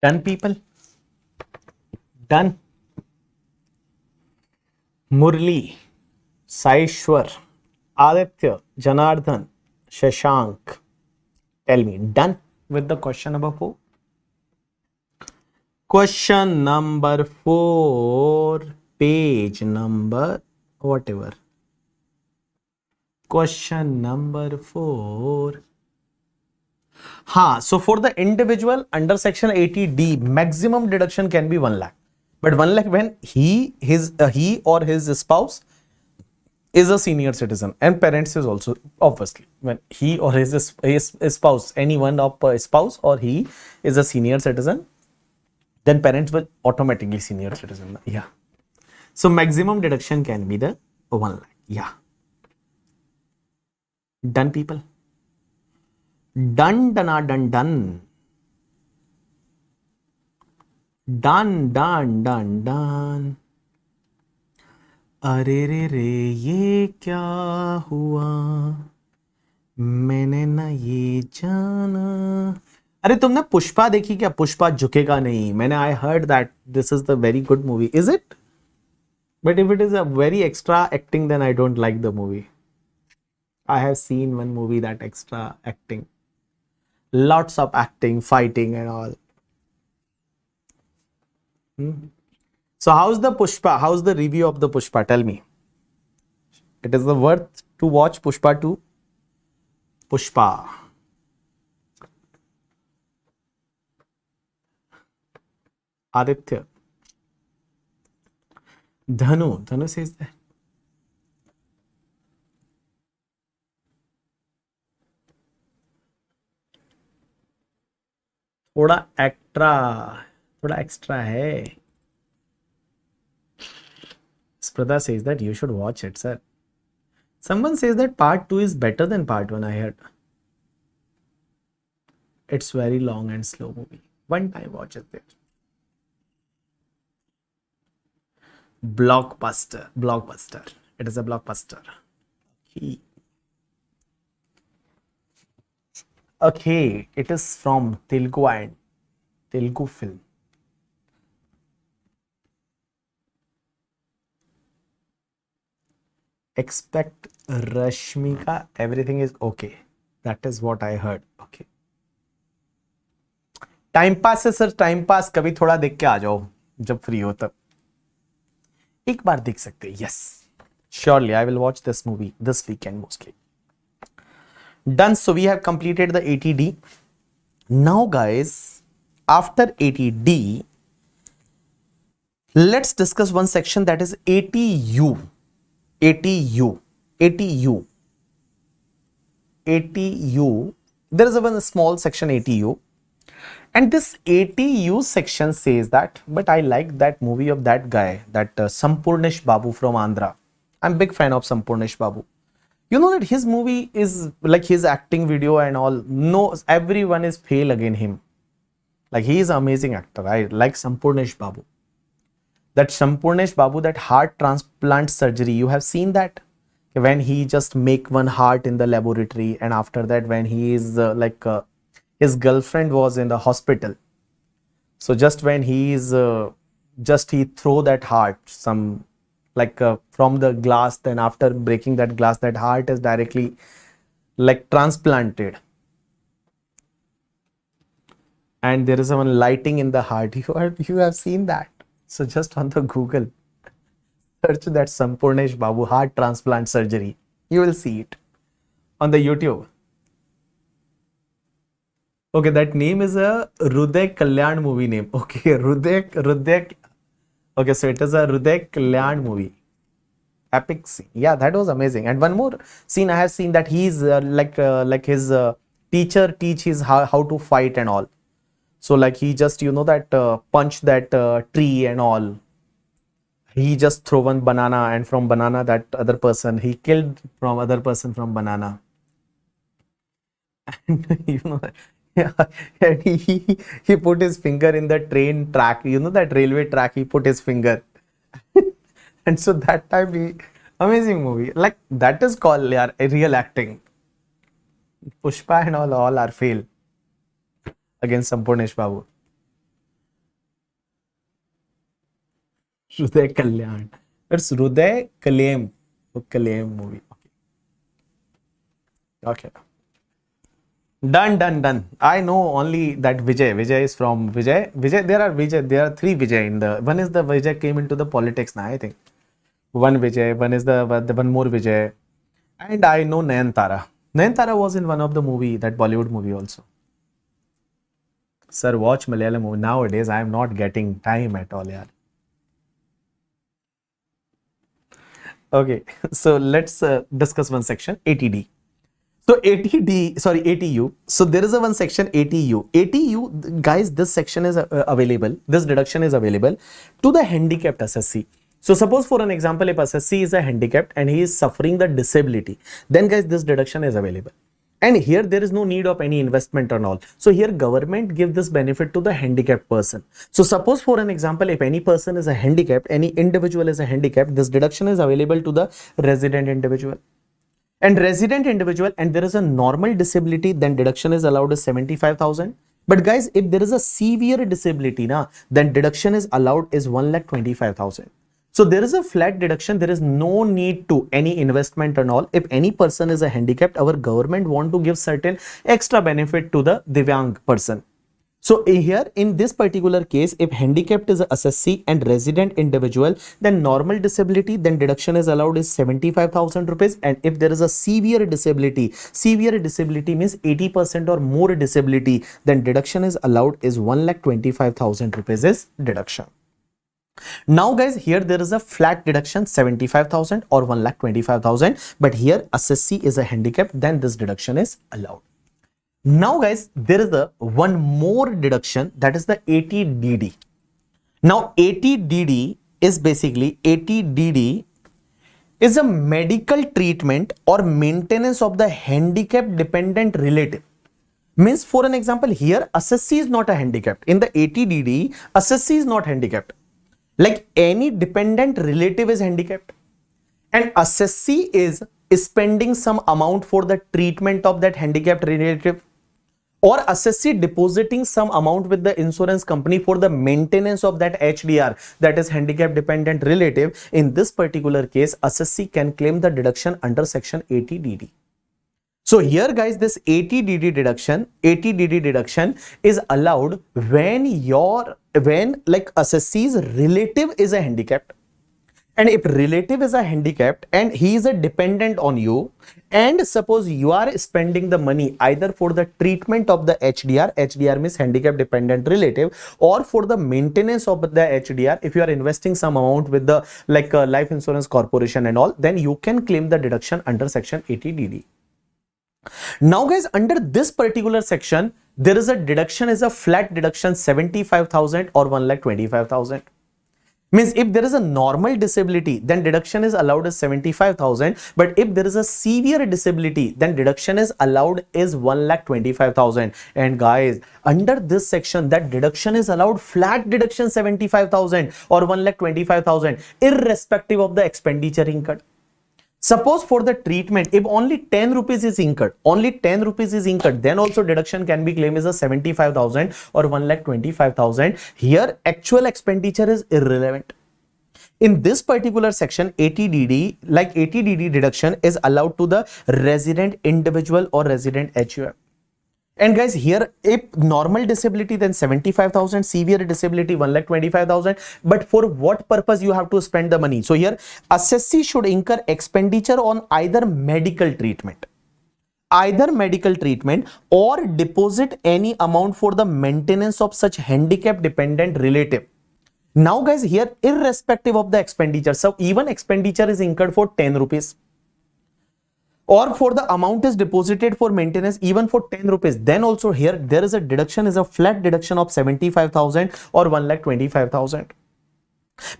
Done, people? Done. Murli, Saishwar, Aditya, Janardhan, Shashank. Tell me, done with the question number 4? Question number 4, page number whatever. Question number 4. So for the individual under section 80D, maximum deduction can be 1 lakh. But 1 lakh when he or his spouse is a senior citizen, and parents is also, obviously, when he or his spouse, any one of spouse or he is a senior citizen, then parents will automatically senior citizen. Yeah. So maximum deduction can be the 1 lakh. Yeah. Done, people? Done, done, done, done. Done, done, done, done. अरे रे रे ये क्या हुआ, मैंने ना ये जाना. अरे तुमने पुष्पा देखी क्या? पुष्पा झुकेगा नहीं. मैंने I heard that this is the very good movie. Is it? But if it is a very extra acting then I don't like the movie. I have seen one movie that extra acting, lots of acting, fighting and all. So how's the Pushpa? How's the review of the Pushpa? Tell me. It is the worth to watch Pushpa 2? Pushpa. Aditya. Dhanu says that. थोड़ा extra है. Spradha says that you should watch it, sir. Someone says that part 2 is better than part 1, I heard. It's very long and slow movie. One time watch it there. Blockbuster. It is a blockbuster. Okay, it is from Telugu and Telugu film. Expect Rashmika, everything is okay. That is what I heard. Okay. Time pass है sir, time pass. कभी थोड़ा देख के आ जाओ जब free हो तब. एक बार देख सकते हैं. Yes, surely I will watch this movie this weekend mostly. Done. So we have completed the 80D. Now guys, after 80D, let's discuss one section, that is 80U. 80U. There is a one small section 80U. And this 80U section says that, but I like that movie of that guy, that Sampurnesh Babu from Andhra. I'm a big fan of Sampurnesh Babu. You know that his movie is like his acting video and all. No, everyone is fail against him. Like he is an amazing actor. I like Sampurnesh Babu. That Sampurnesh Babu, that heart transplant surgery. You have seen that when he just make one heart in the laboratory, and after that when he is his girlfriend was in the hospital. So just when he is he throw that heart from the glass, then after breaking that glass, that heart is directly transplanted, and there is one lighting in the heart. You have seen that? So just on the Google search that Sampurnesh Babu heart transplant surgery, you will see it on the YouTube. Okay, that name is a Hruday Kalyan movie name. Okay, Hruday. Okay, so it is a Hruday Kalyan movie. Epic scene. Yeah, that was amazing. And one more scene I have seen, that he's his teacher teach his how to fight and all. So he just punch that tree and all. He just throw one banana, and from banana that other person he killed from other person from banana. And yeah, and he put his finger in the train track, that railway track, he put his finger. And so that time amazing movie. Like that is called a real acting. Pushpa and all are fail against Sampurnesh Babu. Hruday Kalyan. It's Hruday Kalem. Kalem movie. Okay. Done, done, done. I know only that Vijay. Vijay is from Vijay. Vijay, there are Vijay. There are three Vijay in the. One is the Vijay came into the politics now, I think. One Vijay. One is the one more Vijay. And I know Nayan Tara was in one of the movie, that Bollywood movie also. Sir, watch Malayalam movie. Nowadays, I am not getting time at all, yaar. Okay, so let's discuss one section, ATD. So ATU. So there is a one section ATU. ATU, guys, this section is available. This deduction is available to the handicapped SSC. So suppose for an example, if SSC is a handicapped and he is suffering the disability, then guys, this deduction is available. And here there is no need of any investment and all. So here government give this benefit to the handicapped person. So suppose for an example, if any person is a handicapped, any individual is a handicapped, this deduction is available to the resident individual. And resident individual, and there is a normal disability, then deduction is allowed is 75,000. But guys, if there is a severe disability, then deduction is allowed is 1,25,000. So there is a flat deduction. There is no need to any investment and all. If any person is a handicapped, our government want to give certain extra benefit to the Divyang person. So here in this particular case, if handicapped is a SSC and resident individual, then normal disability, then deduction is allowed is 75,000 rupees. And if there is a severe disability means 80% or more disability, then deduction is allowed is 1,25,000 rupees is deduction. Now guys, here there is a flat deduction 75,000 or 1,25,000, but here SSC is a handicap, then this deduction is allowed. Now guys, there is a one more deduction, that is the ATDD. Now ATDD is basically ATDD is a medical treatment or maintenance of the handicap dependent relative. Means for an example, here SSC is not a handicapped. In the ATDD, SSC is not handicapped. Like any dependent relative is handicapped, and SSC is spending some amount for the treatment of that handicapped relative, or SSC depositing some amount with the insurance company for the maintenance of that HDR, that is handicap dependent relative. In this particular case, SSC can claim the deduction under section ATDD. So here guys, this ATDD deduction is allowed when like SSC's relative is a handicapped. And if relative is a handicapped and he is a dependent on you, and suppose you are spending the money either for the treatment of the HDR means handicap dependent relative, or for the maintenance of the HDR, if you are investing some amount with the like life insurance corporation and all, then you can claim the deduction under section ATDD. Now guys, under this particular section, there is a deduction is a flat deduction 75,000 or 1,25,000. Means if there is a normal disability, then deduction is allowed as 75,000. But if there is a severe disability, then deduction is allowed is 1,25,000. And guys, under this section, that deduction is allowed flat deduction 75,000 or 1,25,000, irrespective of the expenditure incurred. Suppose for the treatment, if only 10 rupees is incurred, then also deduction can be claimed as a 75,000 or 1,25,000. Here, actual expenditure is irrelevant. In this particular section, ATDD, like ATDD deduction is allowed to the resident individual or resident HUF. And guys, here if normal disability, then 75,000, severe disability 1,25,000. But for what purpose you have to spend the money? So here SSC should incur expenditure on either medical treatment or deposit any amount for the maintenance of such handicap dependent relative. Now guys, here irrespective of the expenditure, so even expenditure is incurred for 10 rupees. Or for the amount is deposited for maintenance even for 10 rupees, then also here there is a deduction is a flat deduction of 75,000 or 1,25,000.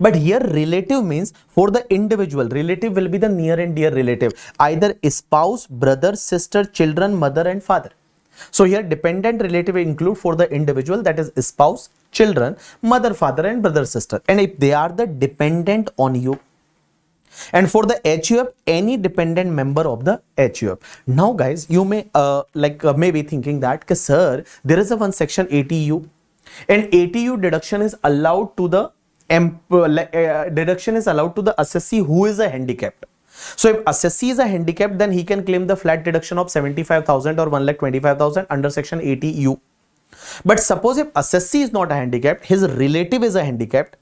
But here relative means for the individual, relative will be the near and dear relative, either spouse, brother, sister, children, mother and father. So here dependent relative include for the individual, that is spouse, children, mother, father and brother, sister. And if they are the dependent on you. And for the HUF, any dependent member of the HUF. Now guys, you may may be thinking that, sir, there is a one section ATU, and ATU deduction is allowed to the deduction is allowed to the assessee who is a handicapped. So if assessee is a handicapped, then he can claim the flat deduction of 75,000 or 1,25,000 under section 80U. But suppose if assessee is not a handicapped, his relative is a handicapped,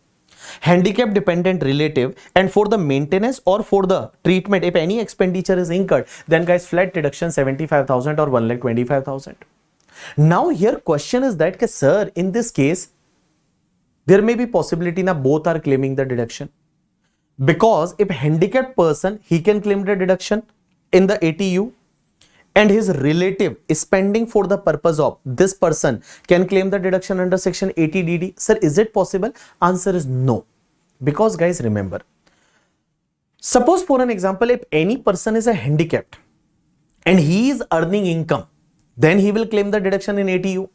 handicap dependent relative, and for the maintenance or for the treatment, if any expenditure is incurred, then guys, flat deduction 75,000 or 1,25,000. Now here question is that, sir, in this case, there may be possibility now both are claiming the deduction. Because if handicapped person, he can claim the deduction in the ATU, and his relative is spending for the purpose of this person can claim the deduction under section 80DD. Sir, is it possible? Answer is no. Because guys, remember, suppose for an example, if any person is a handicapped and he is earning income, then he will claim the deduction in ATU.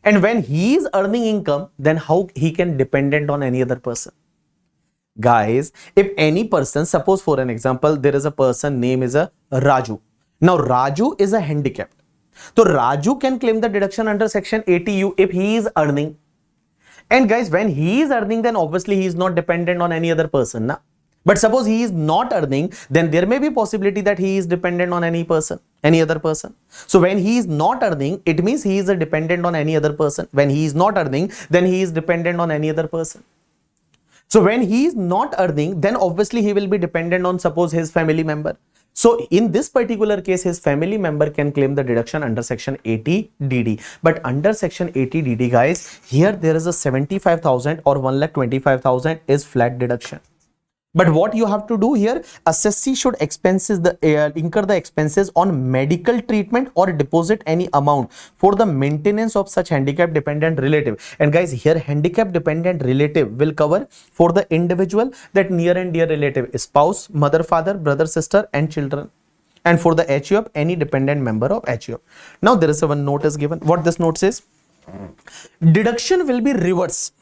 And when he is earning income, then how he can dependent on any other person? Guys, if any person, suppose for an example, there is a person name is a Raju. Now Raju is a handicapped. So Raju can claim the deduction under section 80U if he is earning. And guys, when he is earning, then obviously he is not dependent on any other person. Na? But suppose he is not earning, then there may be possibility that he is dependent on any person, any other person. So when he is not earning, it means he is a dependent on any other person. When he is not earning, then he is dependent on any other person. So when he is not earning, then obviously he will be dependent on, suppose, his family member. So in this particular case, his family member can claim the deduction under section 80DD. But under section 80DD, guys, here there is a 75,000 or 1,25,000 is flat deduction. But what you have to do here, assessee should incur the expenses on medical treatment or deposit any amount for the maintenance of such handicap dependent relative. And guys, here handicap dependent relative will cover for the individual, that near and dear relative, spouse, mother, father, brother, sister, and children. And for the HUF, any dependent member of HUF. Now there is one note is given. What this note says? Deduction will be reversed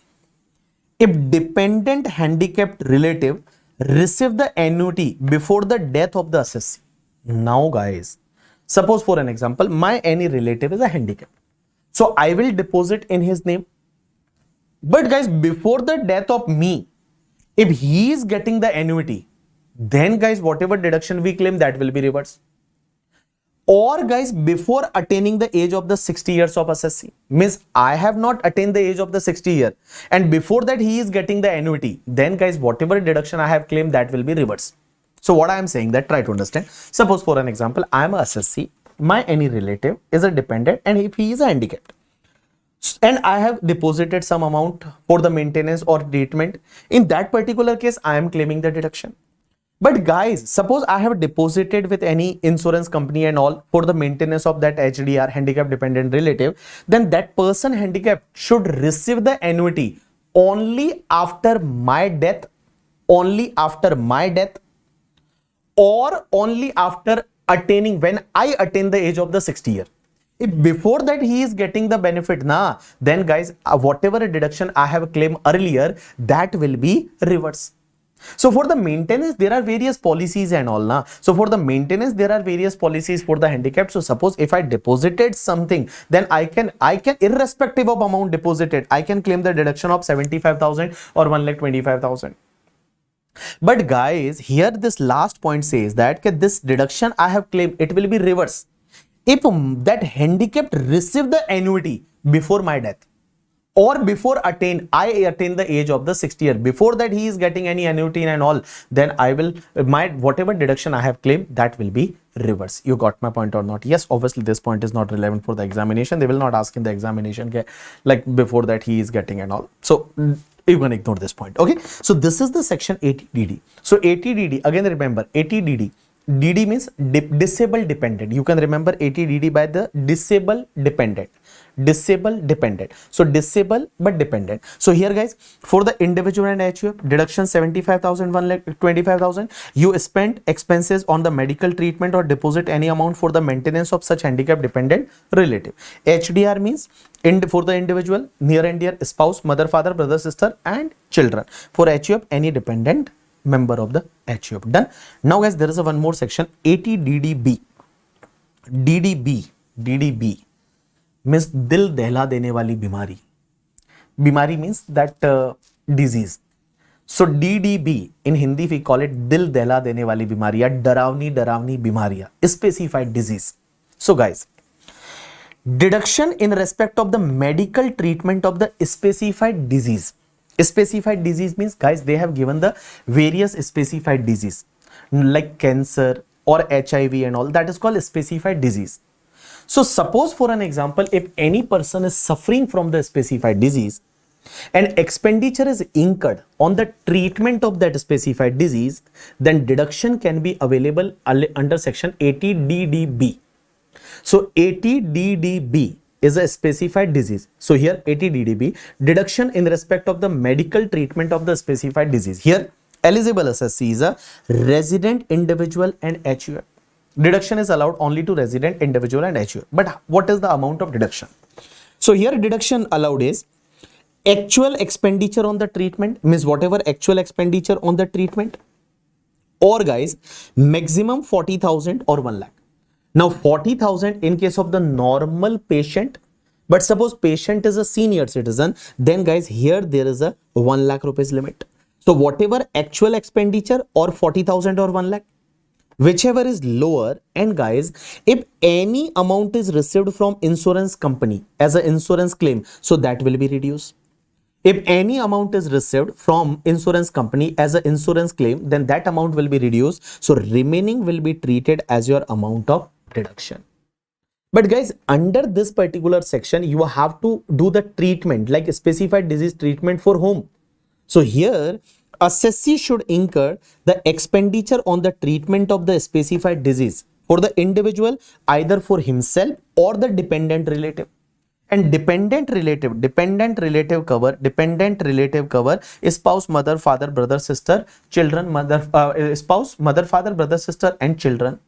if dependent handicapped relative receive the annuity before the death of the assessee. Now guys, suppose for an example, my any relative is a handicap. So I will deposit in his name. But guys, before the death of me, if he is getting the annuity, then guys, whatever deduction we claim, that will be reversed. Or guys, before attaining the age of the 60 years of assessee, means I have not attained the age of the 60 year, and before that he is getting the annuity, then guys, whatever deduction I have claimed, that will be reversed. So what I am saying, that try to understand. Suppose for an example, I am a assessee, my any relative is a dependent, and if he is a handicapped, and I have deposited some amount for the maintenance or treatment, in that particular case, I am claiming the deduction. But guys, suppose I have deposited with any insurance company and all for the maintenance of that HDR, handicap dependent relative, then that person handicapped should receive the annuity only after my death, or only after attaining, when I attain the age of the 60 year. If before that he is getting the benefit, then guys, whatever deduction I have claimed earlier, that will be reversed. So for the maintenance, there are various policies and all. So for the maintenance, there are various policies for the handicapped. So suppose if I deposited something, then I can irrespective of amount deposited, I can claim the deduction of 75,000 or 1,25,000. But guys, here this last point says that this deduction I have claimed, it will be reversed if that handicapped receive the annuity before my death, or before I attain the age of the 60 year. Before that he is getting any annuity and all, then I will, whatever deduction I have claimed, that will be reversed. You got my point or not? Yes, obviously this point is not relevant for the examination. They will not ask in the examination like before that he is getting and all. So you can ignore this point. Okay, so this is the section 80DD. So 80DD, again remember 80DD. DD means disabled dependent. You can remember 80DD by the disabled dependent. So disabled but dependent. So here guys, for the individual and HUF, deduction 75,000, 1,25,000. You spend expenses on the medical treatment or deposit any amount for the maintenance of such handicap dependent relative. HDR means for the individual, near and dear, spouse, mother, father, brother, sister, and children. For HUF, any dependent member of the HUF. Done. Now guys, there is one more section, 80DDB. DDB means dil dehla dene wali bimari. Bimari means that disease. So DDB in Hindi we call it दिल दहला देने वाली बीमारी या डरावनी डरावनी बीमारियां, specified disease. So guys, deduction in respect of the medical treatment of the specified disease. Specified disease means guys they have given the various specified disease like cancer or HIV and all, that is called specified disease. So suppose for an example, if any person is suffering from the specified disease and expenditure is incurred on the treatment of that specified disease, then deduction can be available under section 80 DDB. So 80 DDB is a specified disease. So here 80 DDB, deduction in respect of the medical treatment of the specified disease. Here eligible assessee is a resident individual and HUF. Deduction is allowed only to resident individual and HUF. But what is the amount of deduction? So here deduction allowed is actual expenditure on the treatment, means whatever actual expenditure on the treatment, or guys maximum 40,000 or 1 lakh. Now 40,000 in case of the normal patient, but suppose patient is a senior citizen, then guys here there is a 1 lakh rupees limit. So whatever actual expenditure or 40,000 or 1 lakh, whichever is lower, and guys if any amount is received from insurance company as an insurance claim, so that will be reduced. If any amount is received from insurance company as an insurance claim, then that amount will be reduced. So remaining will be treated as your amount of deduction. But guys, under this particular section, you have to do the treatment, like specified disease treatment for whom. So here, assessee should incur the expenditure on the treatment of the specified disease for the individual, either for himself or the dependent relative. And dependent relative cover is spouse, mother, father, brother, sister, children, spouse, mother, father, brother, sister, and children.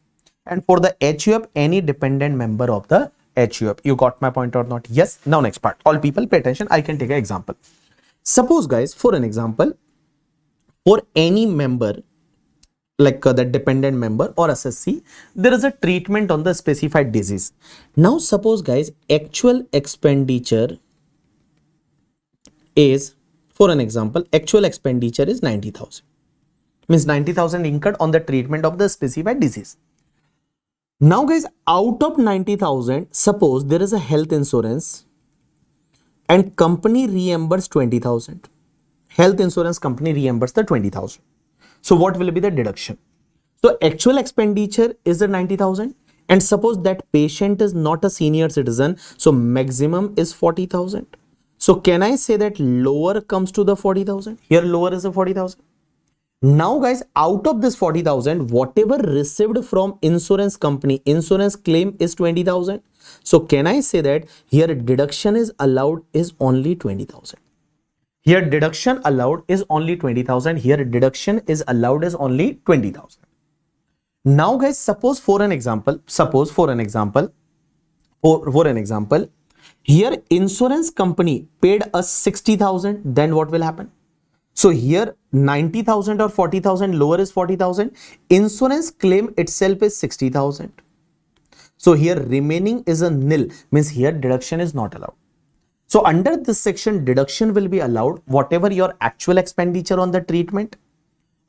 And for the HUF, any dependent member of the HUF. You got my point or not? Yes. Now next part. All people pay attention. I can take an example. Suppose guys, for an example, for any member, like the dependent member or assessee, there is a treatment on the specified disease. Now suppose guys, actual expenditure is, for an example, actual expenditure is 90,000. Means 90,000 incurred on the treatment of the specified disease. Now guys, out of 90,000, suppose there is a health insurance and company reimbursed 20,000. Health insurance company reimbursed the 20,000. So what will be the deduction? So actual expenditure is the 90,000, and suppose that patient is not a senior citizen, so maximum is 40,000. So can I say that lower comes to the 40,000? Here lower is the 40,000. Now guys, out of this 40,000, whatever received from insurance company, insurance claim is 20,000. So can I say that here deduction is allowed is only 20,000? Here deduction allowed is only 20,000. Here deduction is allowed is only 20,000. Now guys, suppose for an example, here insurance company paid us 60,000, then what will happen? So here 90,000 or 40,000, lower is 40,000. Insurance claim itself is 60,000. So here remaining is a nil, means here deduction is not allowed. So under this section, deduction will be allowed whatever your actual expenditure on the treatment,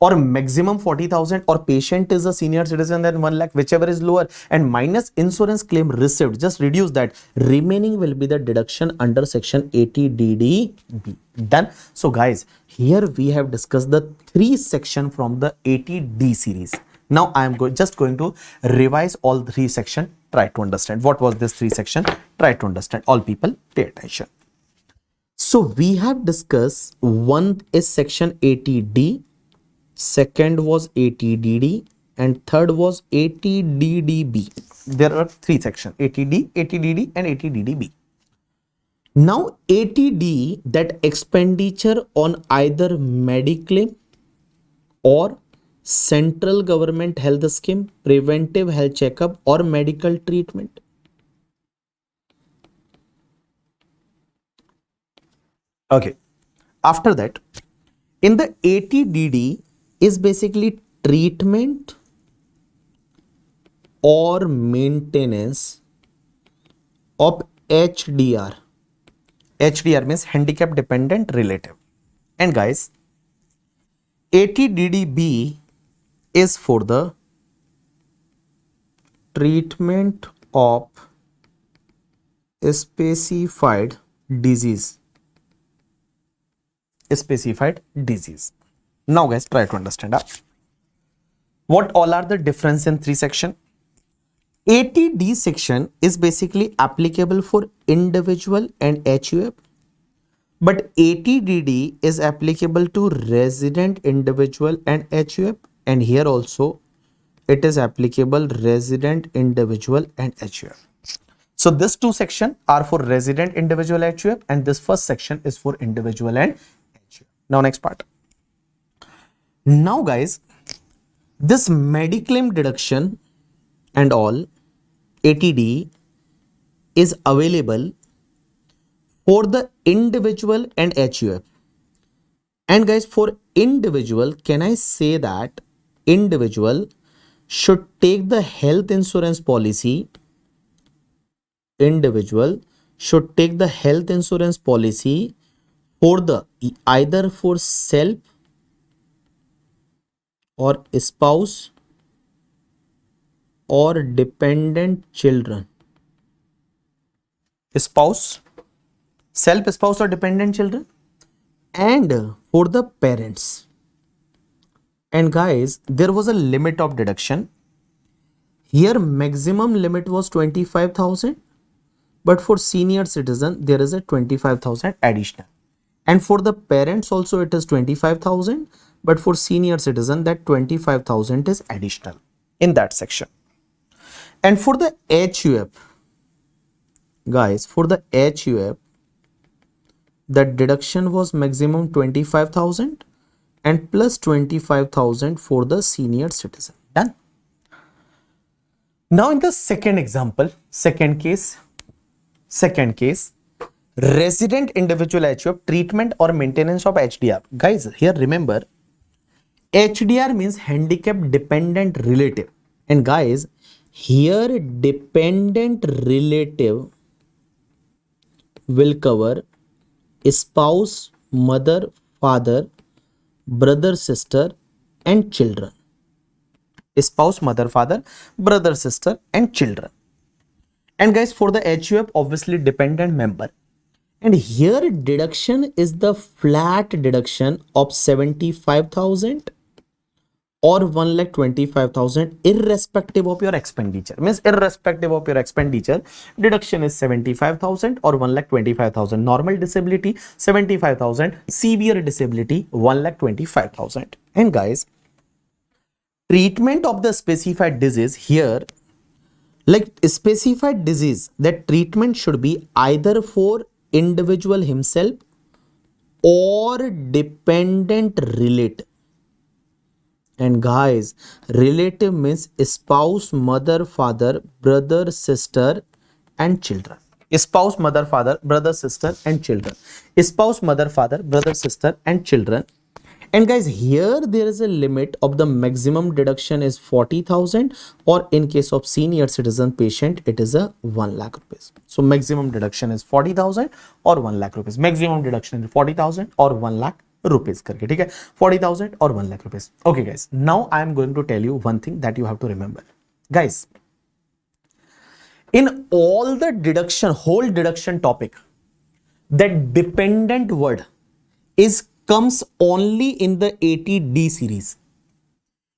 or maximum 40,000, or patient is a senior citizen, then 1 lakh, whichever is lower, and minus insurance claim received, just reduce that. Remaining will be the deduction under section 80 DDB. Done. So guys, here we have discussed the 3 section from the 80D series. Now I am just going to revise all 3 section. Try to understand what was this 3 section. Try to understand. All people pay attention. So we have discussed, one is section 80D, second was 80DD, and third was 80DDB. There are 3 sections: 80D, 80DD, and 80DDB. Now 80D, that expenditure on either mediclaim or central government health scheme, preventive health checkup, or medical treatment. Okay. After that, in the 80DD is basically treatment or maintenance of HDR. HDR means handicap dependent relative. And guys, ATDDB is for the treatment of specified disease. Specified disease. Now guys, try to understand what all are the difference in three section. ATD section is basically applicable for individual and HUF, but ATDD is applicable to resident individual and HUF, and here also it is applicable resident individual and HUF. So this two section are for resident individual HUF, and this first section is for individual and HUF. Now next part. Now guys, this mediclaim deduction and all ATD is available for the individual and HUF. And guys, for individual, can I say that individual should take the health insurance policy? Individual should take the health insurance policy for the either for self or spouse or dependent children. Spouse, self, spouse or dependent children, and for the parents. And guys, there was a limit of deduction. Here maximum limit was 25,000, but for senior citizen there is a 25,000 additional, and for the parents also it is 25,000, but for senior citizen that 25,000 is additional in that section. And for the HUF, guys, for the HUF, the deduction was maximum 25,000 and plus 25,000 for the senior citizen. Done. Now in the second example, second case, resident individual HUF, treatment or maintenance of HDR. Guys, here remember, HDR means handicap dependent relative, and guys, here dependent relative will cover spouse, mother, father, brother, sister and children. Spouse, mother, father, brother, sister and children. And guys, for the HUF, obviously dependent member. And here deduction is the flat deduction of 75,000 or 1,25,000 irrespective of your expenditure. Means irrespective of your expenditure, deduction is 75,000 or 1,25,000. Normal disability 75,000, severe disability 1,25,000. And guys, treatment of the specified disease here, like specified disease, that treatment should be either for individual himself or dependent relative. And guys, relative means spouse, mother, father, brother, sister and children. Spouse, mother, father, brother, sister and children. Spouse, mother, father, brother, sister and children. And guys, here there is a limit of the maximum deduction is 40,000, or in case of senior citizen patient, it is a 1 lakh rupees. So maximum deduction is 40,000 or 1 lakh rupees. Maximum deduction is 40,000 or 1 lakh rupees. करके ठीक है 40,000 or 1 lakh rupees. Okay guys, now I am going to tell you one thing that you have to remember. Guys, in all the deduction, whole deduction topic, that dependent word comes only in the ATD series.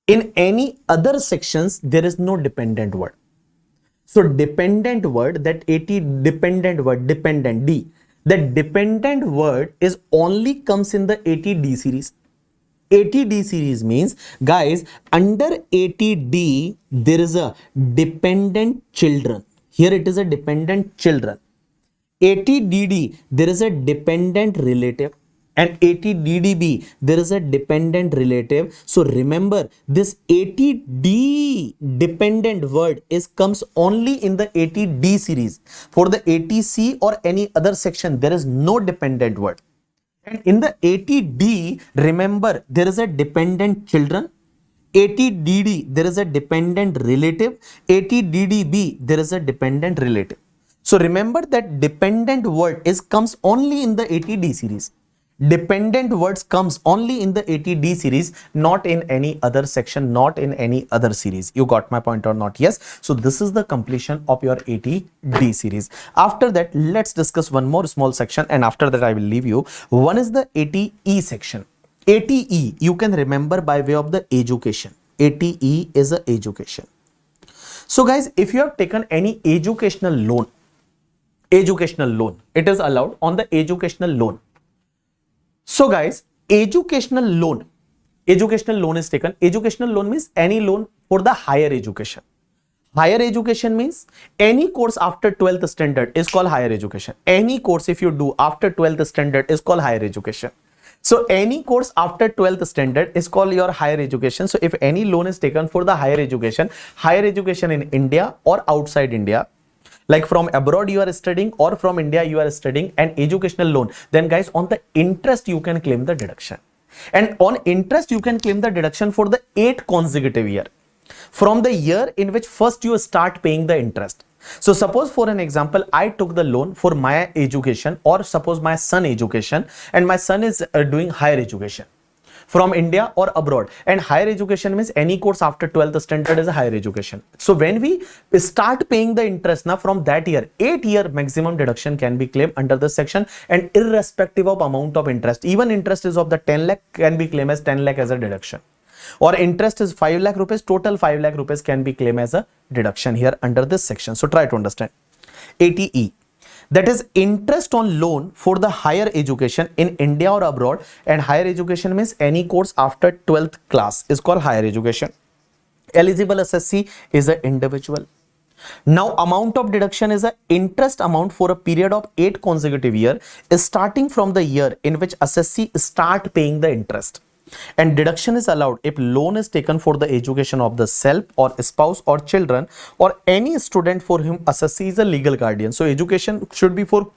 In any other sections, there is no dependent word. So dependent word, that AT dependent word, dependent D, that dependent word is only comes in the ATD series. ATD series means, guys, under ATD there is a dependent children. Here it is a dependent children. ATDD there is a dependent relative, and ATDDB there is a dependent relative. So remember, this ATD dependent word comes only in the ATD series. For the ATC or any other section, there is no dependent word. And in the ATD, remember, there is a dependent children. ATDD there is a dependent relative. ATDDB there is a dependent relative. So remember that dependent word comes only in the ATD series. Dependent words comes only in the 80D series, not in any other section, not in any other series. You got my point or not? Yes. So this is the completion of your 80D series. After that, let's discuss one more small section, and after that I will leave you. One is the 80E section. 80E you can remember by way of the education. 80E is a education. So guys, if you have taken any educational loan, it is allowed on the educational loan. So guys, educational loan is taken. Educational loan means any loan for the higher education. Higher education means any course after 12th standard is called higher education. Any course if you do after 12th standard is called higher education. So any course after 12th standard is called your higher education. So if any loan is taken for the higher education in India or outside India, like from abroad you are studying or from India you are studying, an educational loan, then guys on the interest you can claim the deduction. And on interest you can claim the deduction for the 8 consecutive year from the year in which first you start paying the interest. So suppose for an example, I took the loan for my education, or suppose my son education, and my son is doing higher education from India or abroad. And higher education means any course after 12th standard is a higher education. So when we start paying the interest now from that year, 8-year maximum deduction can be claimed under this section, and irrespective of amount of interest, even interest is of the 10 lakh can be claimed as 10 lakh as a deduction, or interest is 5 lakh rupees, total 5 lakh rupees can be claimed as a deduction here under this section. So try to understand. 80E, that is interest on loan for the higher education in India or abroad, and higher education means any course after 12th class is called higher education. Eligible SSC is an individual. Now amount of deduction is a interest amount for a period of 8 consecutive year starting from the year in which assessee start paying the interest. And deduction is allowed if loan is taken for the education of the self or spouse or children, or any student for whom assessee is a legal guardian. So education should be for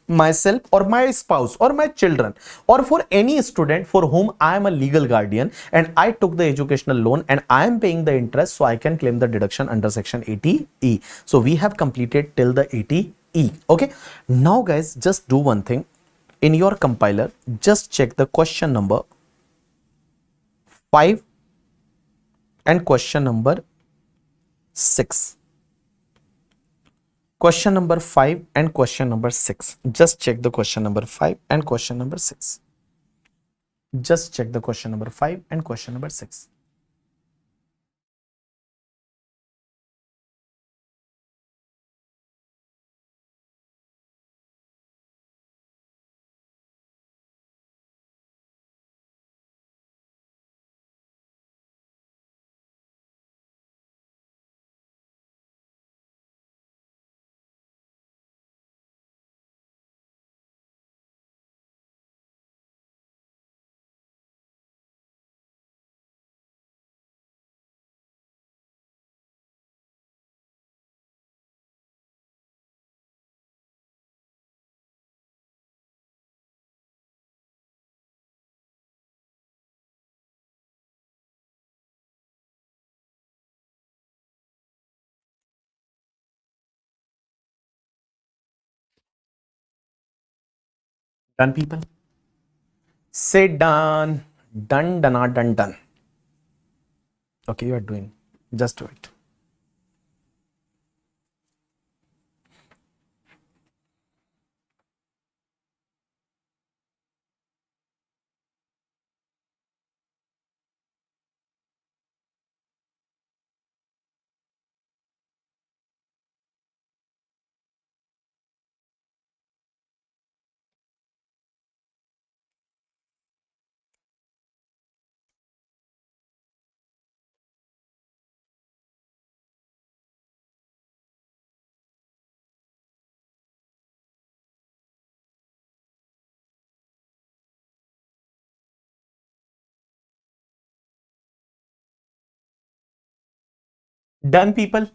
myself or my spouse or my children, or for any student for whom I am a legal guardian and I took the educational loan and I am paying the interest, so I can claim the deduction under section 80E. So we have completed till the 80E. Okay, now guys, just do one thing. In your compiler, just check the question number 5 and question number 6. Question number 5 and question number 6. Just check the question number 5 and question number 6. Just check the question number 5 and question number 6. Done, people? Say done. Done, done, done, done. Okay, you are doing. Just do it. Done, people?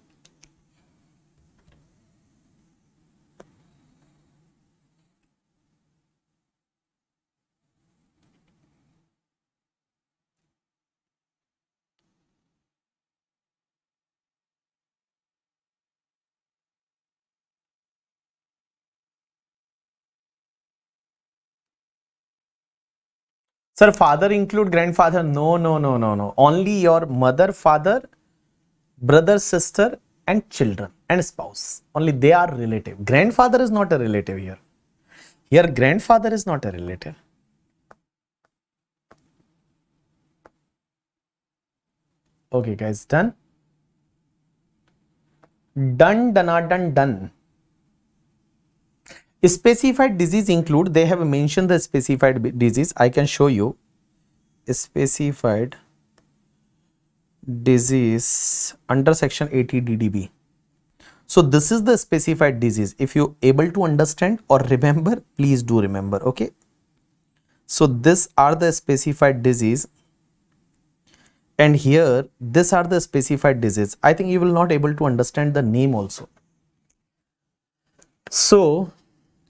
Sir, father include grandfather? No, no, no, no, no. Only your mother, father, brother, sister, and children and spouse. Only they are relative. Grandfather is not a relative here. Here, grandfather is not a relative. Okay, guys, done. Done, done, done. Specified disease include, they have mentioned the specified disease. I can show you. Specified disease under section 80 DDB. So this is the specified disease. If you able to understand or remember, please do remember. Okay. So these are the specified disease, and here these are the specified disease. I think you will not able to understand the name also. So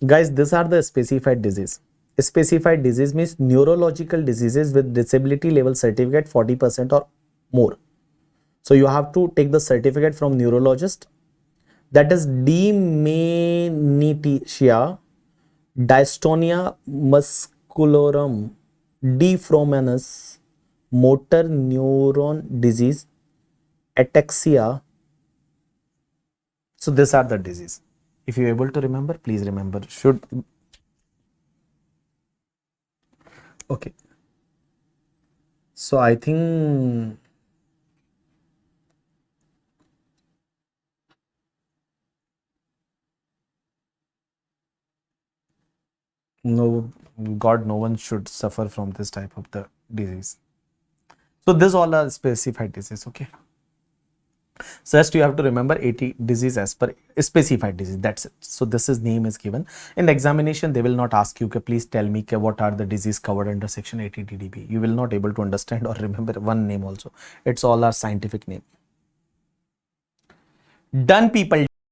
guys, these are the specified disease. Specified disease means neurological diseases with disability level certificate 40% or more. So you have to take the certificate from neurologist. That is dementia, dystonia musculorum, deformanus, motor neuron disease, ataxia. So these are the disease. If you are able to remember, please remember. Should okay. So I think no, God, no one should suffer from this type of the disease. So this all are specified disease. Okay. So just you have to remember 80 disease as per specified disease. That's it. So this is name is given in the examination. They will not ask you, okay, please tell me what are the disease covered under section 80 DDB. You will not able to understand or remember one name also. It's all our scientific name. Done, people.